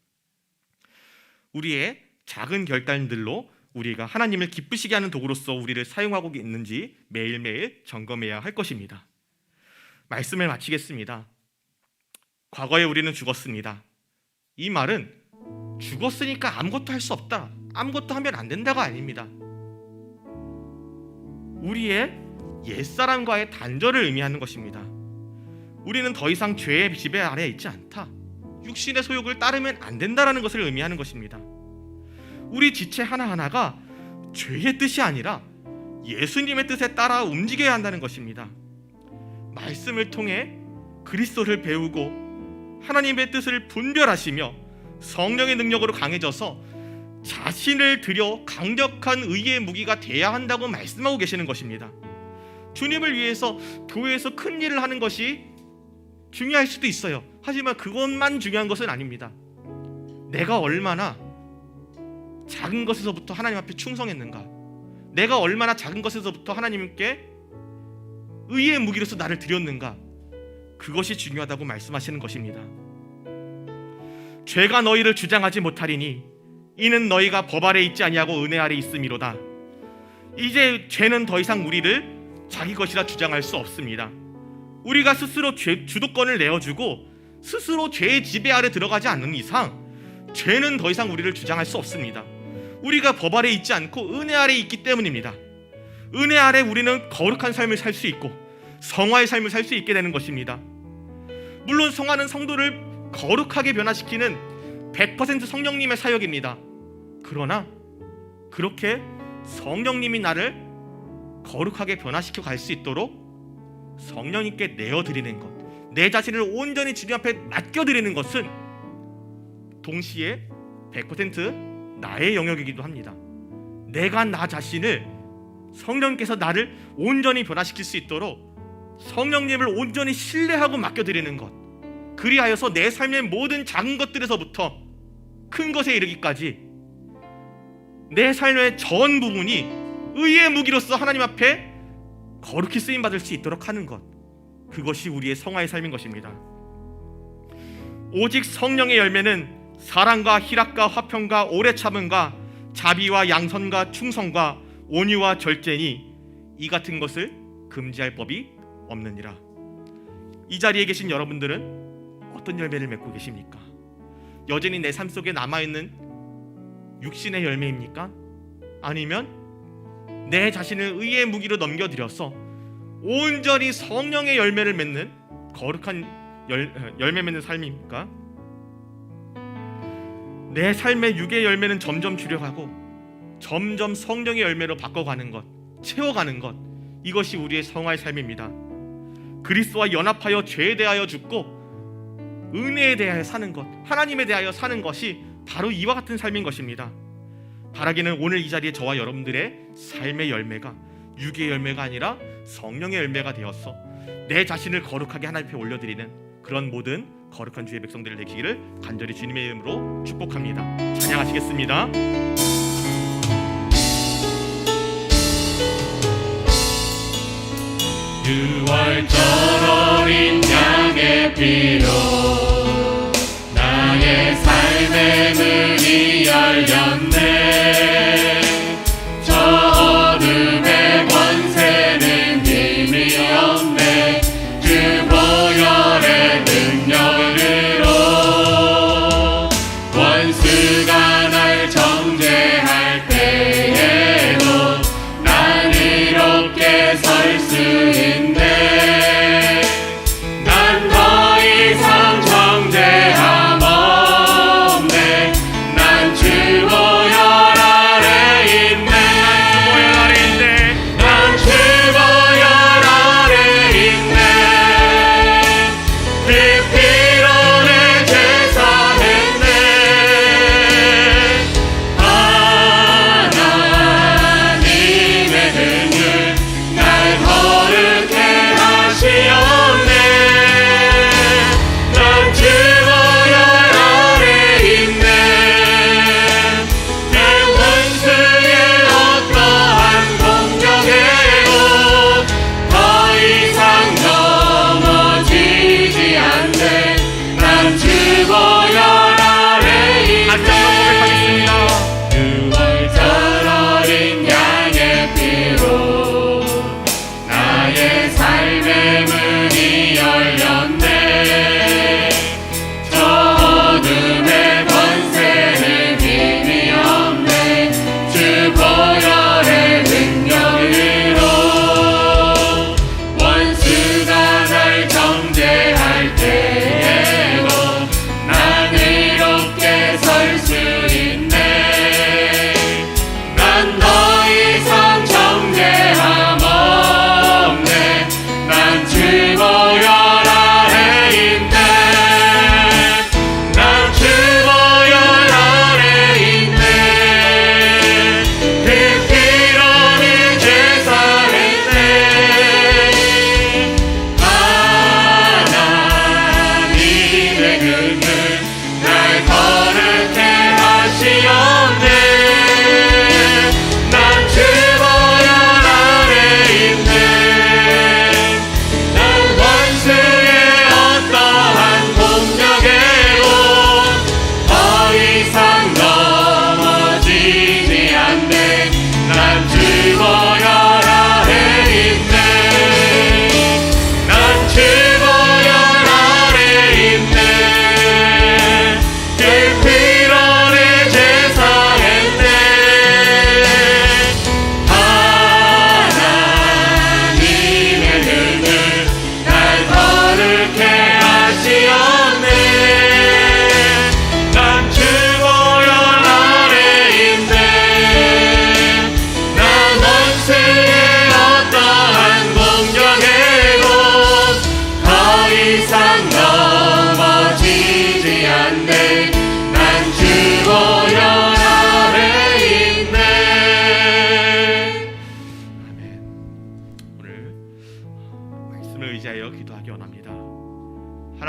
우리의 작은 결단들로 우리가 하나님을 기쁘시게 하는 도구로서 우리를 사용하고 있는지 매일매일 점검해야 할 것입니다. 말씀을 마치겠습니다. 과거에 우리는 죽었습니다. 이 말은 죽었으니까 아무것도 할 수 없다, 아무것도 하면 안 된다가 아닙니다. 우리의 옛사람과의 단절을 의미하는 것입니다. 우리는 더 이상 죄의 지배 아래에 있지 않다, 육신의 소욕을 따르면 안 된다라는 것을 의미하는 것입니다. 우리 지체 하나하나가 죄의 뜻이 아니라 예수님의 뜻에 따라 움직여야 한다는 것입니다. 말씀을 통해 그리스도를 배우고 하나님의 뜻을 분별하시며 성령의 능력으로 강해져서 자신을 들여 강력한 의의 무기가 돼야 한다고 말씀하고 계시는 것입니다. 주님을 위해서 교회에서 큰 일을 하는 것이 중요할 수도 있어요. 하지만 그것만 중요한 것은 아닙니다. 내가 얼마나 작은 것에서부터 하나님 앞에 충성했는가, 내가 얼마나 작은 것에서부터 하나님께 의의 무기로서 나를 드렸는가, 그것이 중요하다고 말씀하시는 것입니다. 죄가 너희를 주장하지 못하리니 이는 너희가 법 아래 있지 아니하고 은혜 아래 있음이로다. 이제 죄는 더 이상 우리를 자기 것이라 주장할 수 없습니다. 우리가 스스로 주도권을 내어주고 스스로 죄의 지배 아래 들어가지 않는 이상 죄는 더 이상 우리를 주장할 수 없습니다. 우리가 법 아래 있지 않고 은혜 아래 있기 때문입니다. 은혜 아래 우리는 거룩한 삶을 살 수 있고 성화의 삶을 살 수 있게 되는 것입니다. 물론 성화는 성도를 거룩하게 변화시키는 100% 성령님의 사역입니다. 그러나 그렇게 성령님이 나를 거룩하게 변화시켜 갈 수 있도록 성령님께 내어드리는 것, 내 자신을 온전히 주님 앞에 맡겨드리는 것은 동시에 100% 나의 영역이기도 합니다. 내가 나 자신을 성령님께서 나를 온전히 변화시킬 수 있도록 성령님을 온전히 신뢰하고 맡겨드리는 것, 그리하여서 내 삶의 모든 작은 것들에서부터 큰 것에 이르기까지 내 삶의 전 부분이 의의 무기로서 하나님 앞에 거룩히 쓰임받을 수 있도록 하는 것, 그것이 우리의 성화의 삶인 것입니다. 오직 성령의 열매는 사랑과 희락과 화평과 오래 참음과 자비와 양선과 충성과 온유와 절제니 이 같은 것을 금지할 법이 없느니라. 이 자리에 계신 여러분들은 어떤 열매를 맺고 계십니까? 여전히 내 삶 속에 남아있는 육신의 열매입니까? 아니면 내 자신을 의의 무기로 넘겨드려서 온전히 성령의 열매를 맺는 거룩한 열매 맺는 삶입니까? 내 삶의 육의 열매는 점점 줄여가고 점점 성령의 열매로 바꿔가는 것, 채워가는 것, 이것이 우리의 성화의 삶입니다. 그리스도와 연합하여 죄에 대하여 죽고 은혜에 대하여 사는 것, 하나님에 대하여 사는 것이 바로 이와 같은 삶인 것입니다. 바라기는 오늘 이 자리에 저와 여러분들의 삶의 열매가 육의 열매가 아니라 성령의 열매가 되어서 내 자신을 거룩하게 하나님 앞에 올려드리는 그런 모든 거룩한 주의 백성들을 되시기를 간절히 주님의 이름으로 축복합니다. 찬양하시겠습니다. 유월절 어린 양의 피로 나의 삶의 문이 열렸네. 저 어둠의 권세는 힘이 없네. 그 보혈의 능력으로 원수가 날 정죄할 때에도 난 이롭게 설 수 있네. 난 더 이상 정죄함 없네. 난 주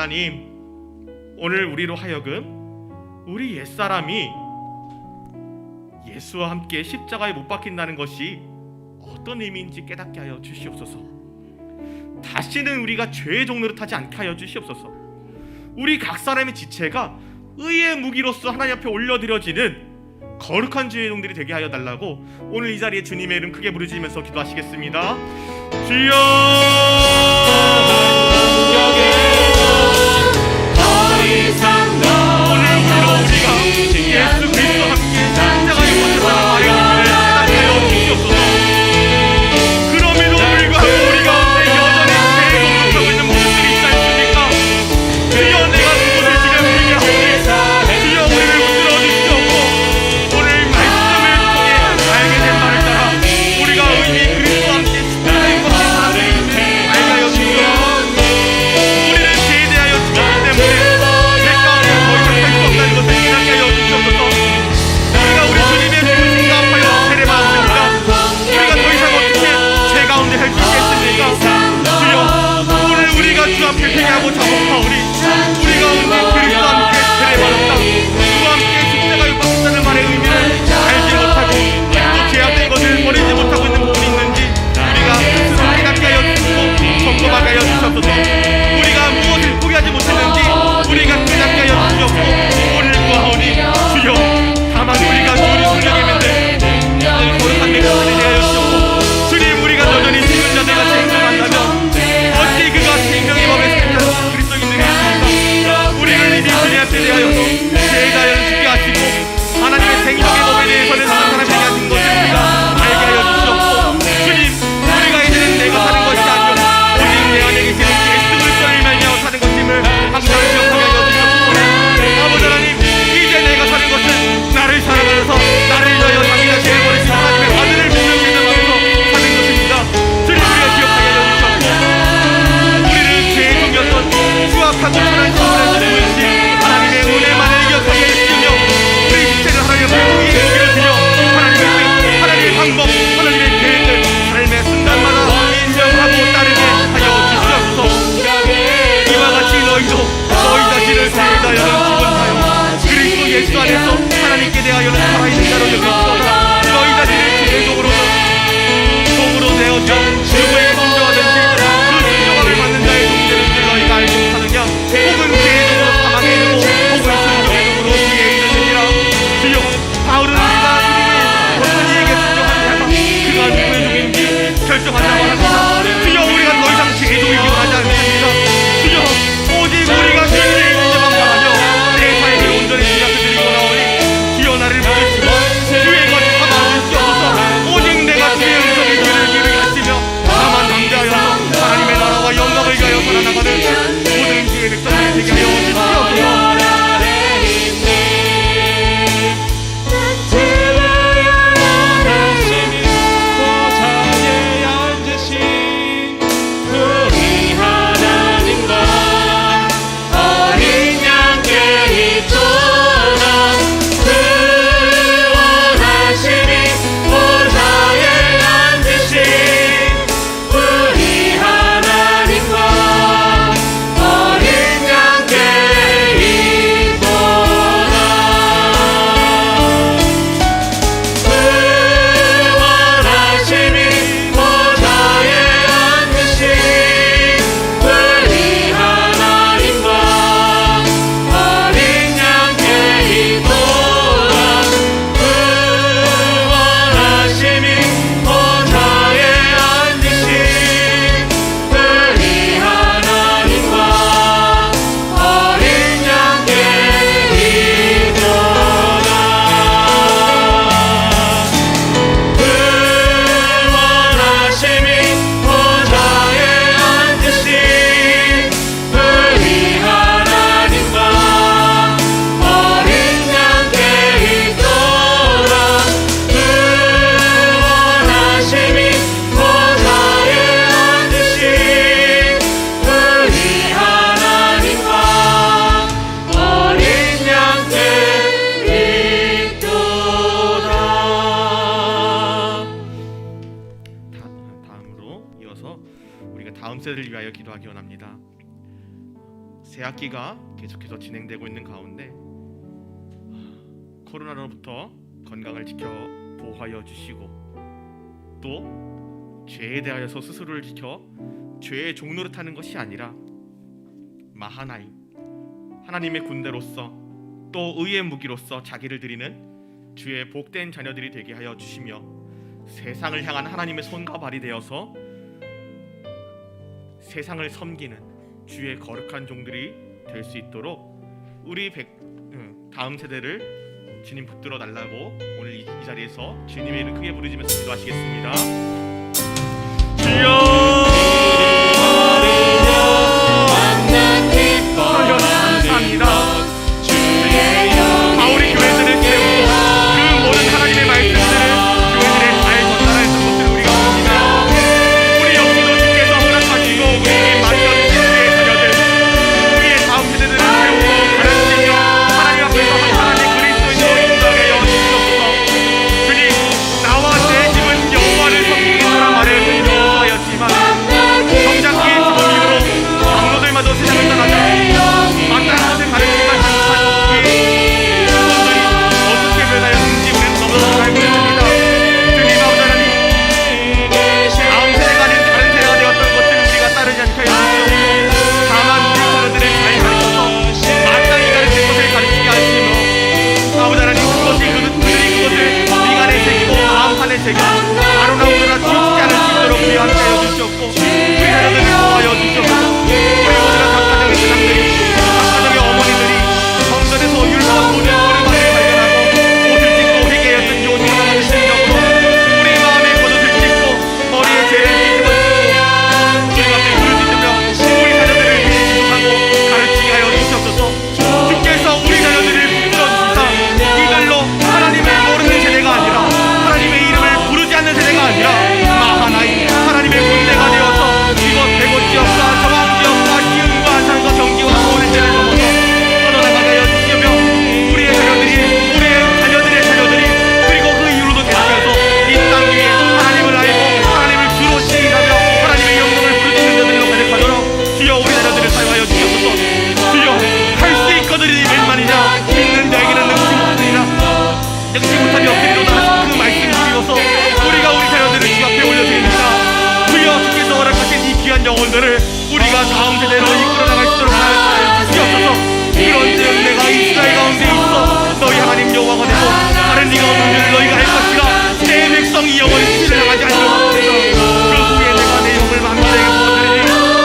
하나님, 오늘 우리로 하여금 우리 옛사람이 예수와 함께 십자가에 못 박힌다는 것이 어떤 의미인지 깨닫게 하여 주시옵소서. 다시는 우리가 죄의 종로를 타지 않게 하여 주시옵소서. 우리 각 사람의 지체가 의의 무기로서 하나님 앞에 올려드려지는 거룩한 주의 종들이 되게 하여 달라고 오늘 이 자리에 주님의 이름 크게 부르짖으면서 기도하시겠습니다. 주여, 더 이상 오늘 우리가 예수 그리스도와 함께 십자가에 못 박힌다는 말을 깨닫게 하여 주시옵소서. 그럼에도 불구하고 우리 가운데 여전히 죄의 공격하고 있는 모습들이 있지 않습니까? 주여, 내가 그곳을 지나가게 하오니 주여, 우리를 붙들어 주시옵고 오늘 말씀을 통해 알게 된 말을 따라 우리가 의미 그리스도와 함께 십자가에 못 박힌 사람들임을 알게 하여 주시옵소서. 우리는 죄에 대하여 죽었기 때문에 죄 가운데 더 이상 살 수 없다는 것을 깨닫게 하여 주시옵소서. 우리가 우리 주님의 부르심과 합하여 세례받았습니다. 우리가 더 이상 어떻게 죄 가운데 할 수 있겠습니까? 주여, 오늘 우리가 주 앞에 회개하고 자복하오니 우리가 오늘 그리스도와 함께 세례받았다, 주와 함께 십자가에 못 박힌다는 말의 의미를 알지 못하고 또 죄악된 것을 버리지 못하고 있는 부분이 있는지 우리가 스스로 깨닫게 하여 주시고 점검하게 하여 주시옵소서. 우리가 무엇을 포기하지 못했는지 우리가 깨닫게 하여 주시옵고 오늘 구하오니 주여, 다만 우리가 주의 성령의 맨들 거룩한 맥락을 대하여 주시옵고 주님, 우리가 여전히 죽은 자들 같이 행동한다면 어찌 그가 생명의 법에 살지 그리스도인들이 있습니까? 우리를 이미 주님 앞에 대하여서 죄에 대하여 죽게 하시고 하나님의 생명의 법에 대해서는 사람에게 하신 것을 우리가 알게 하여 주시옵고 주님, 우리가 이제는 내가 사는 것이 아니요 오직 내 안에 계시는 예수 그리스도를 말미암아 사는 것임을 항상 기억하게 하여 주시옵소서. 아버지 하나님, 이제 내가 사는 것은 나를 사랑하셔서 나를 위하여 자기 자신을 버리신 하나님의 아들을 믿는 믿음하면서 사는 것입니다. 주님, 우리가 기억하게 하여 주시옵고 우리는 죄의 종이었던 추악하고 천한 신분에서 보이신 하나님의 은혜만을 기억하게 해주시며 우리 지체를 하나님 앞에 우리의 무기를 드려 하나님의 뜻, 하나님의 방법, 하나님의 계획을 삶의 순간마다 인정하고 따르게 하여 주시옵소서. 이와 같이 너희도 너희 자신을 죄에 대하여는 죽은하여 그리스도 예수 안에서 하나님께 대하여는 살아있는 자로 여기시옵소서. 너희 자신을 죄의 종으로 내어져 누구에게 순종하든지 그 순종함을 받는 자의 종되는 줄 너희가 알지 못하느냐? 혹은 죄의 종으로 사망에 이르고 혹은 순종의 종으로 지혜에 이르느니라. 주여, 바울은 우리가 주님이 어떤 이에게 순종한 자가 그가 누구의 종인지 결정한다고 합니다. 주여, 우리가 더 이상 죄의 종이기 원하지 않습니다. 주여, 오직 우리가 주님의 인자만 바라며 내 삶을 온전히 주님 앞에 드리고 나오니 주여, 나를 부르시고 주의 것 담아주시옵소서. 오직 내가 주의 음성에 귀를 기울이게 하시며 나만 담대하여서 하나님의 나라와 영광을 위하여 살아나가는 모든 주의 백성들이 되게 하여 주시옵소서. 우리 하나님과 어린 양께 있도록 그 원하심이 보좌에 앉으신 우리 하나님과 어린 양께 있도록 그 원하심이 보좌에 앉으신 우리 하나님과 어린 양께 있도록 그 원하심이 보좌에 앉으신 우리 하나님과 어린 양께 있도록 그 원하심이 보좌에 앉으신 우리 하나님과 어린 양께 있도록 그 원하심이 보좌에 앉으신 우리 하나님과 어린 양께 있도다. 다음으로 이어서 우리가 다음 세대를 위하여 기도하기 원합니다. 새학기가 계속해서 진행되고 있는 가운데 코로나로부터 건강을 지켜 보호하여 주시고 또 죄에 대하여서 스스로를 지켜 죄의 종로를 타는 것이 아니라 마하나임 하나님의 군대로서 또 의의 무기로서 자기를 드리는 주의 복된 자녀들이 되게 하여 주시며 세상을 향한 하나님의 손과 발이 되어서 세상을 섬기는 주의 거룩한 종들이 될 수 있도록 우리 다음 세대를 주님 붙들어 달라고 오늘 이 자리에서 주님의 이름 크게 부르시면서 기도하시겠습니다. 주여 감사합니다. 바울이 교회들을 세우고 그 모든 하나님의 말씀들을 교회들에 잘 전달했던 것을 우리가 봅니다. 우리 역시도 주께서 허락하시고 우리에게 맡겨주신 주의 자녀들 우리의 다음 세대들을 세우고 가르치며 하나님 앞에서 하나님 그리스도인으로 인도하게 여주시옵소서. 주님 나와 내 집은 여호와를 섬기겠노라 말을 여호와였지만 성장기의 죽음 이후로 장로들마저 세상을 떠나자 마땅한 것을 가르치지만 잘못한 우리의 성도들이 어떻게 변하였는지 우리는 너무나 잘 보여줍니다. 주님 아버지 하나님 다음 세대가 아닌 다른 세대가 되었던 것을 우리가 따르지 않게 하여 주시옵소서. 다만 우리 자녀들을 잘 가르쳐서 마땅히 가르칠 것을 가르치게 하시며 아버지 하나님 그들이 그것을 미간에 새기고 마음판에 새기고 아로나오거나 치우치지 않을 수 있도록 우리 함께 하여 주시옵고 우리 자녀들을 보호하여 주시옵소서. 우리 모두가 각 가정의 세상들이 각 가정의 어머니들이 성전에서 율법 모든 오르막을 발견하고 옷을 찢고 회개했던 요즘과 같은 심정으로 우리 마음에 겉옷을 찢고 머리에 죄를 찢고 주님 앞에 부르짖으며 우리 자녀들을 지속하고 가르치게 하여 주시옵소서. 주께서 우리 자녀들을 붙들어 주시사 이들로 하나님을 모르는 세대가 아니라 하나님의 이름을 부르지 않는 세대가 아니라 마하나임 하나님의 군대가 되어서 이곳 대곳 지역과 저방 지역과 시흥과 안산과 경기와 서울의 세를 넘어서 뻗어나가게 하여 주시며 우리의 자녀들의 자녀들이 그리고 그 이후로도 계속해서 이 땅 위에 하나님을 알고 하나님을 주로 시인하며 하나님의 영광을 부르짖는 자들로 가득하도록 주여 우리 자녀들을 사용하여 주시옵소서. 주여 할 수 있거든이 웬만이냐 믿는 자에게는 능치 못하리라 능치 못하니 없으리로다 하신 그 말씀을 드리고서 우리가 우리 자녀들을 주 앞에 올려드립니다. 주여 주께서 허락하신 이 귀한 영혼들을 우리가 다음 세대로 이끌어 나갈 수 있도록 하여 주시옵소서. 그런즉 내가 이스라엘 가운데 있어 너희 하나님 여호와가 되고 다른 이가 없는 줄 너희가 알 것이라 내 백성이 영원히 신뢰하지 않도록 하소서. 그 후에 내가 내 영을 만민에게 부어드리니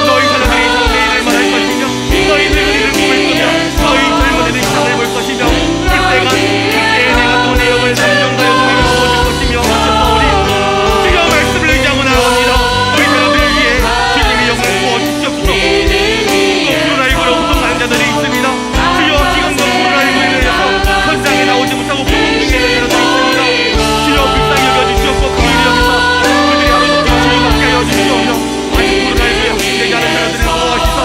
너희 자녀들이 장래일을 말할 것이며 너희 늙은이를 꿈을 꾸며 너희 젊은이들이 상을 볼 것이며 그때에 내가 또 내 영을 남정가여 너희가 부어줄 것이며 하셨사오니 주여 말씀을 의지하고 나아갑니다. 우리 자녀들을 위해 주님의 영을 부어주시옵소서. 코로나19로 고통하는 자들이 있습니다. 주여 지금도 코로나19로 인해서 현장에 나오지 못하고 고통 중에 있는 자들이 있습니다. 주여 불쌍히 여겨주시옵고 긍휼히 여기서 그들이 하루속히 치유받게 하여 주시오며 아직 코로나19에 확진되지 않은 자들을 보호하시사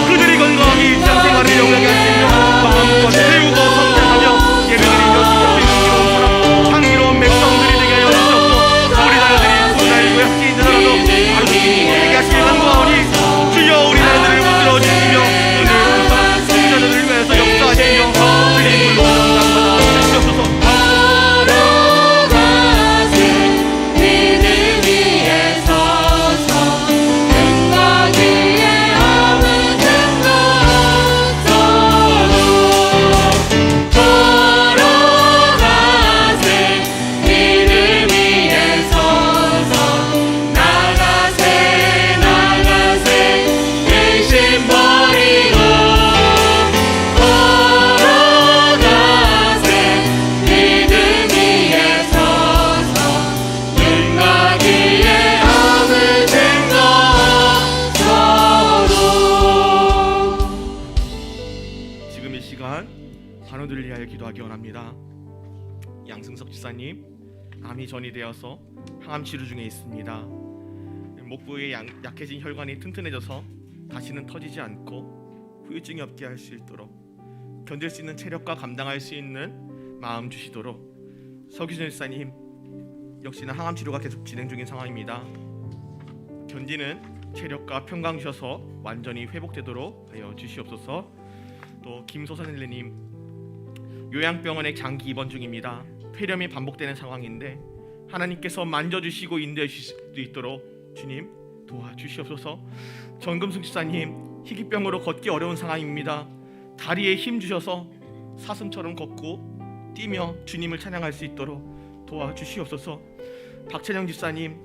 그들이 건강하게 일상생활을 영위하게 하시며 마음껏 세우고 성장하며 예배드리며 주님의 향기로운 사람 향기로운 백성들이 되게 하여 주시옵고 우리 자녀들이 코로나19에 확진되더라도 하루속히 회개하게 하시길 간구하오니 주여 우리 자녀들을 붙들어 주시며 은혜로운 사람 우리 자녀들을 위해서 역사하시며 주님 불로 영광받아 주시옵소서. 지금 이 시간 환우들을 위하여 기도하기 원합니다. 양승석 지사님 암이 전이되어서 항암 치료 중에 있습니다. 목부에 약해진 혈관이 튼튼해져서 다시는 터지지 않고 후유증이 없게 할 수 있도록 견딜 수 있는 체력과 감당할 수 있는 마음 주시도록 서기준 지사님 역시나 항암 치료가 계속 진행 중인 상황입니다. 견디는 체력과 평강 주셔서 완전히 회복되도록 하여 주시옵소서. 또 김소선일레님 요양병원에 장기 입원 중입니다. 폐렴이 반복되는 상황인데 하나님께서 만져주시고 인도해 주실 수 있도록 주님 도와주시옵소서. 정금숙 집사님 희귀병으로 걷기 어려운 상황입니다. 다리에 힘 주셔서 사슴처럼 걷고 뛰며 주님을 찬양할 수 있도록 도와주시옵소서. 박찬영 집사님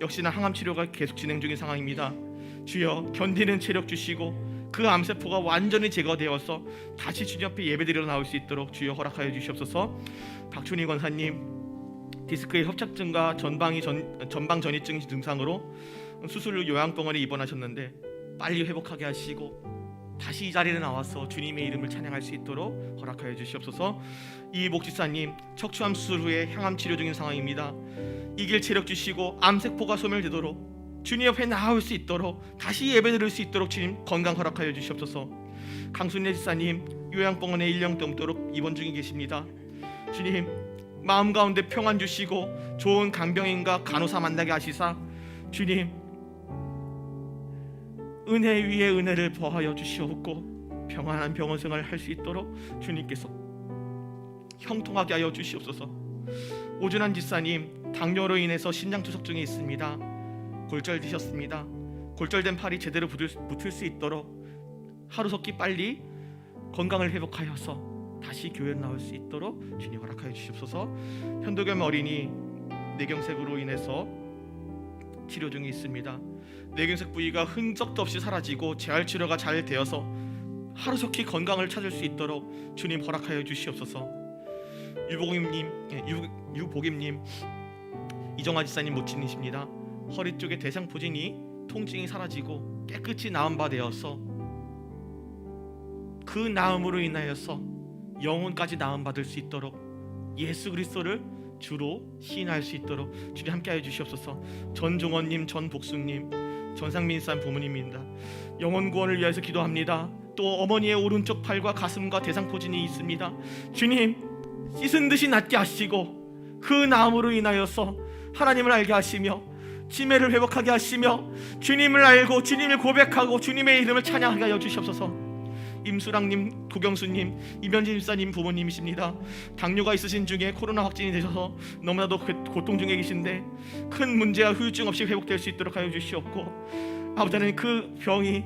역시나 항암 치료가 계속 진행 중인 상황입니다. 주여 견디는 체력 주시고 그 암세포가 완전히 제거되어서 다시 주님 앞에 예배드리러 나올 수 있도록 주여 허락하여 주시옵소서. 박춘희 권사님 디스크의 협착증과 전방 전이증 증상으로 수술 후 요양병원에 입원하셨는데 빨리 회복하게 하시고 다시 이 자리에 나와서 주님의 이름을 찬양할 수 있도록 허락하여 주시옵소서. 이 목지사님 척추암 수술 후에 향암 치료 중인 상황입니다. 이길 체력 주시고 암세포가 소멸되도록 주님 옆에 나올 수 있도록 다시 예배드릴 수 있도록 주님 건강 허락하여 주시옵소서. 강순례 지사님 요양병원에 1년 넘도록 입원 중에 계십니다. 주님 마음 가운데 평안 주시고 좋은 간병인과 간호사 만나게 하시사 주님 은혜 위에 은혜를 더하여 주시옵고 평안한 병원 생활을 할 수 있도록 주님께서 형통하게 하여 주시옵소서. 오준환 집사님 당뇨로 인해서 신장 투석증이 있습니다. 골절되셨습니다. 골절된 팔이 제대로 붙을 수 있도록 하루속히 빨리 건강을 회복하여서 다시 교회로 나올 수 있도록 주님 허락하여 주시옵소서. 현도겸 어린이 뇌경색으로 인해서 치료 중에 있습니다. 뇌경색 부위가 흔적도 없이 사라지고 재활 치료가 잘 되어서 하루속히 건강을 찾을 수 있도록 주님 허락하여 주시옵소서. 유복임님 이정아 지사님 모친이십니다. 허리 쪽에 대상포진이 통증이 사라지고 깨끗이 나은 바 되어서 그 나음으로 인하여서 영혼까지 나음 받을 수 있도록 예수 그리스도를 주로 시인할 수 있도록 주님 함께하여 주시옵소서. 전종원님, 전복수님, 전상민산 부모님입니다. 영혼 구원을 위해서 기도합니다. 또 어머니의 오른쪽 팔과 가슴과 대상포진이 있습니다. 주님 씻은 듯이 낫게 하시고 그 나음으로 인하여서 하나님을 알게 하시며 치매를 회복하게 하시며 주님을 알고 주님을 고백하고 주님의 이름을 찬양하게 하여 주시옵소서. 임수랑님, 도경수님, 이면진 집사님 부모님이십니다. 당뇨가 있으신 중에 코로나 확진이 되셔서 너무나도 고통 중에 계신데 큰 문제와 후유증 없이 회복될 수 있도록 하여 주시옵고 아버지 하나님 그 병이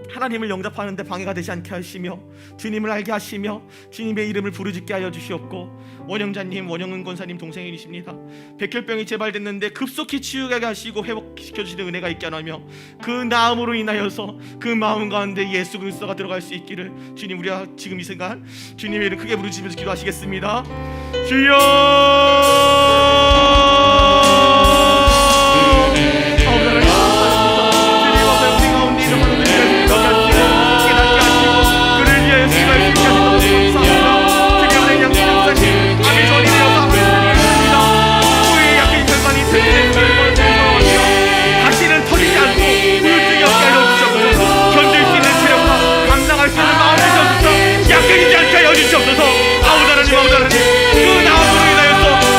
하나님을 영접하는데 방해가 되지 않게 하시며 주님을 알게 하시며 주님의 이름을 부르짖게 하여 주시옵고 원영자님, 원영은 권사님 동생이십니다. 백혈병이 재발됐는데 급속히 치유하게 하시고 회복시켜 주시는 은혜가 있게 하며 그 나음으로 인하여서 그 마음 가운데 예수 그리스도가 들어갈 수 있기를 주님 우리가 지금 이 순간 주님의 이름 크게 부르짖으면서 기도하시겠습니다. 주여 그 나음으로 인하여서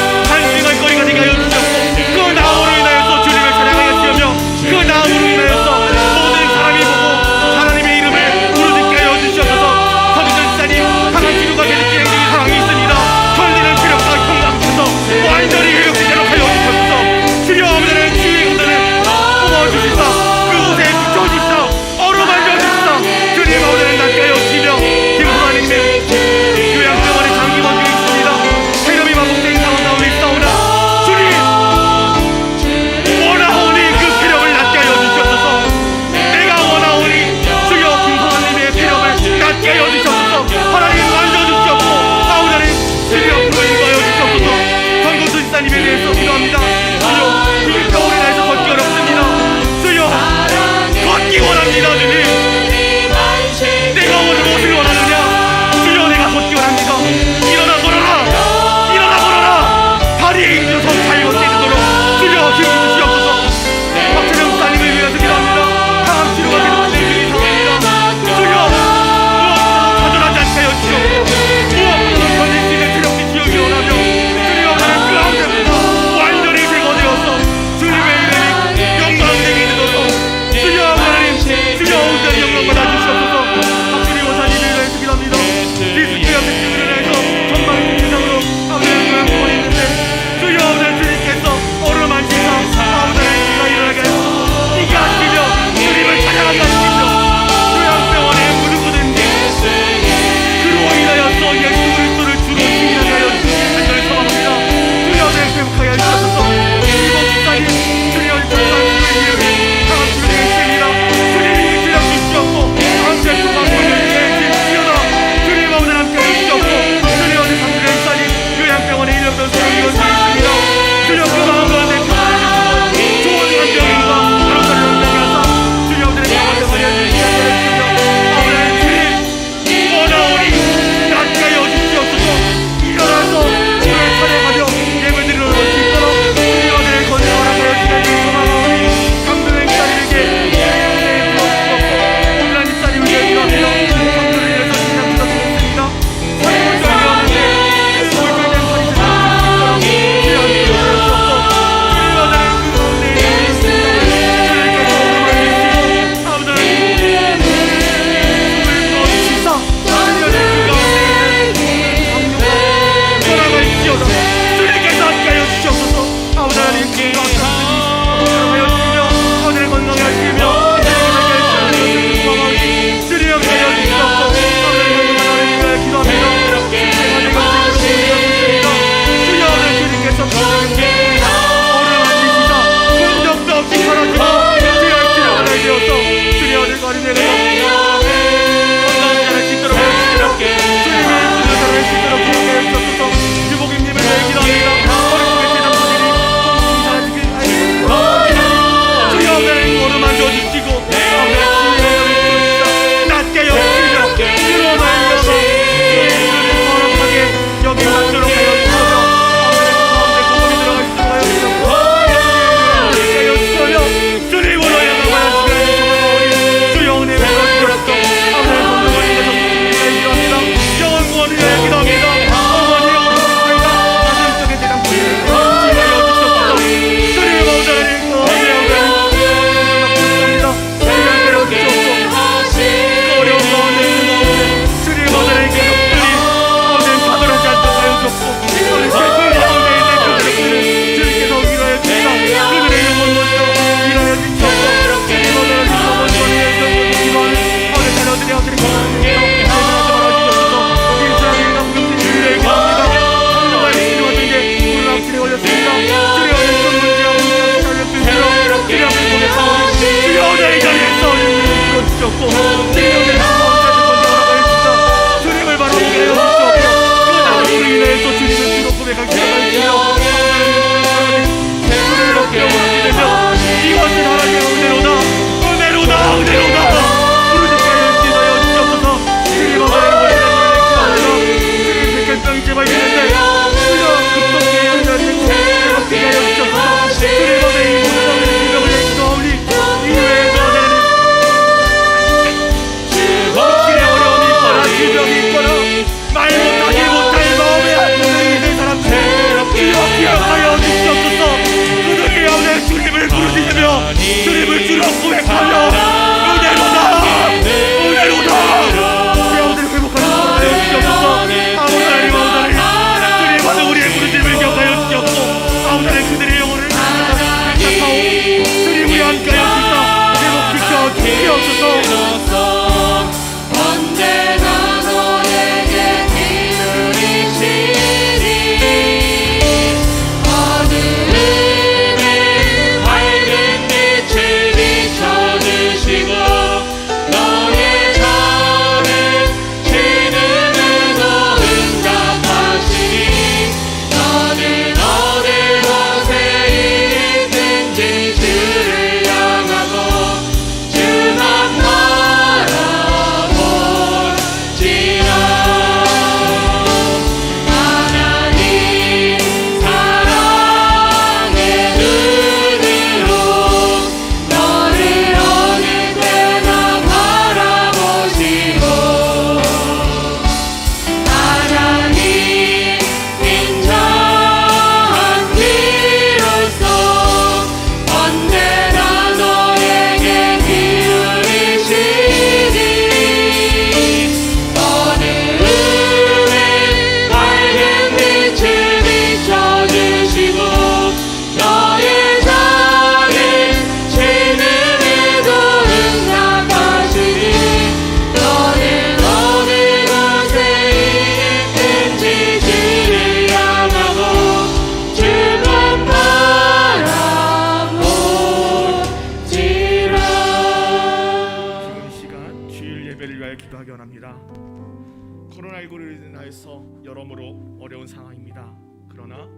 코로나19로 인하여서 여러모로 어려운 상황입니다. 그러나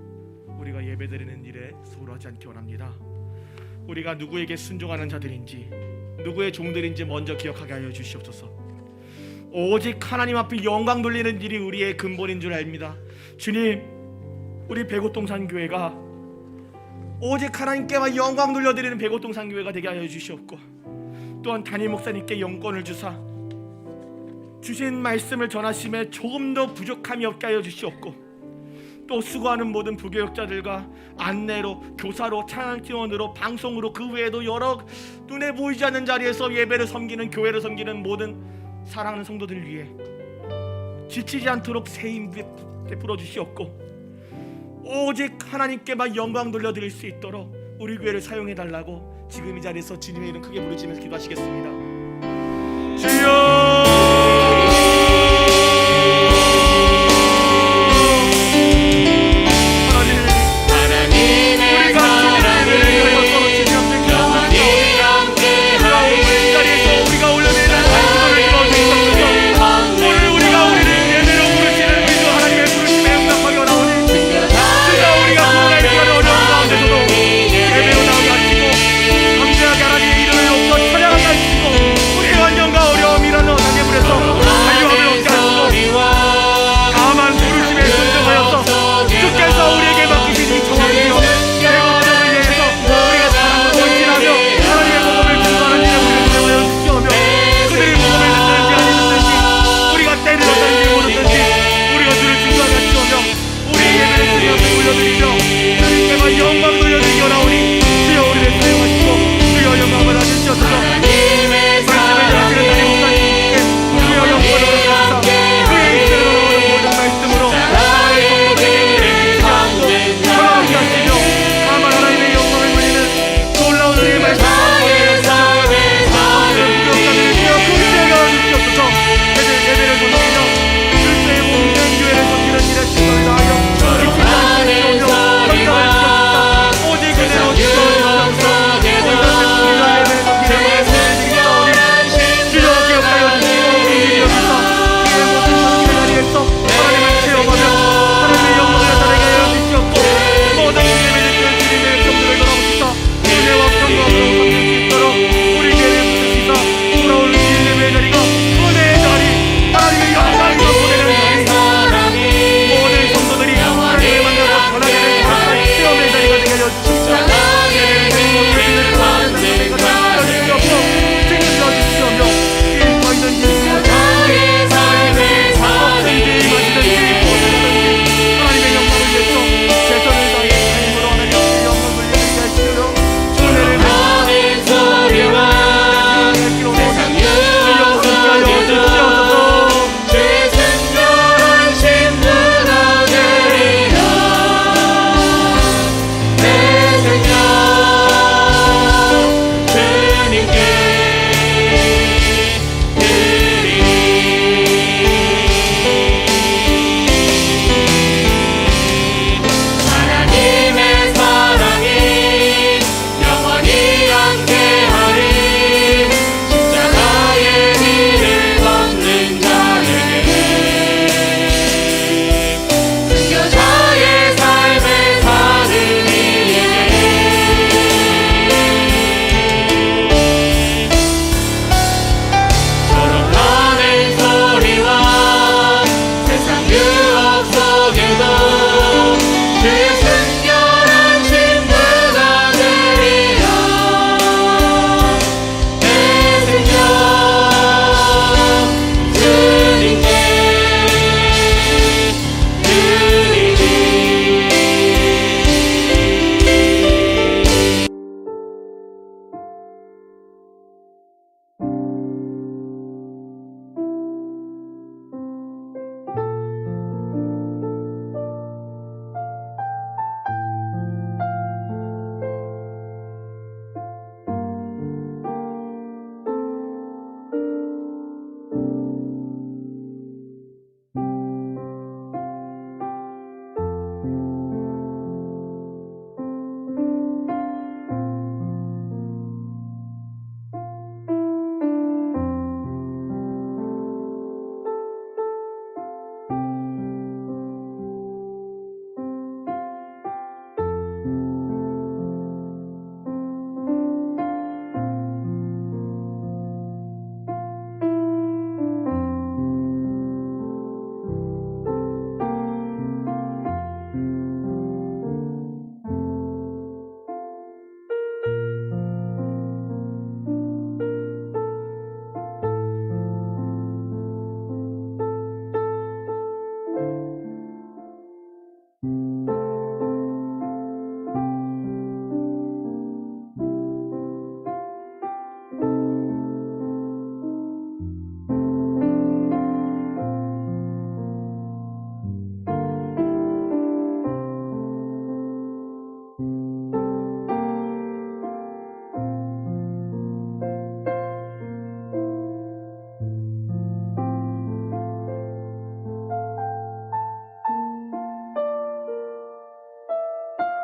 우리가 예배드리는 일에 소홀하지 않기 원합니다. 우리가 누구에게 순종하는 자들인지, 누구의 종들인지 먼저 기억하게 하여 주시옵소서. 오직 하나님 앞에 영광 돌리는 일이 우리의 근본인 줄 압니다. 주님, 우리 백오동산교회가 오직 하나님께만 영광 돌려드리는 백오동산교회가 되게 하여 주시옵고, 또한 담임 목사님께 영권을 주사 주신 말씀을 전하심에 조금 더 부족함이 없게 하여 주시옵고, 또 수고하는 모든 부교역자들과 안내로, 교사로, 찬양팀원으로, 방송으로, 그 외에도 여러 눈에 보이지 않는 자리에서 예배를 섬기는, 교회를 섬기는 모든 사랑하는 성도들 위해 지치지 않도록 세임 베풀어 주시옵고, 오직 하나님께만 영광 돌려드릴 수 있도록 우리 교회를 사용해 달라고 지금 이 자리에서 주님의 이름 크게 부르시면서 기도하시겠습니다. 주여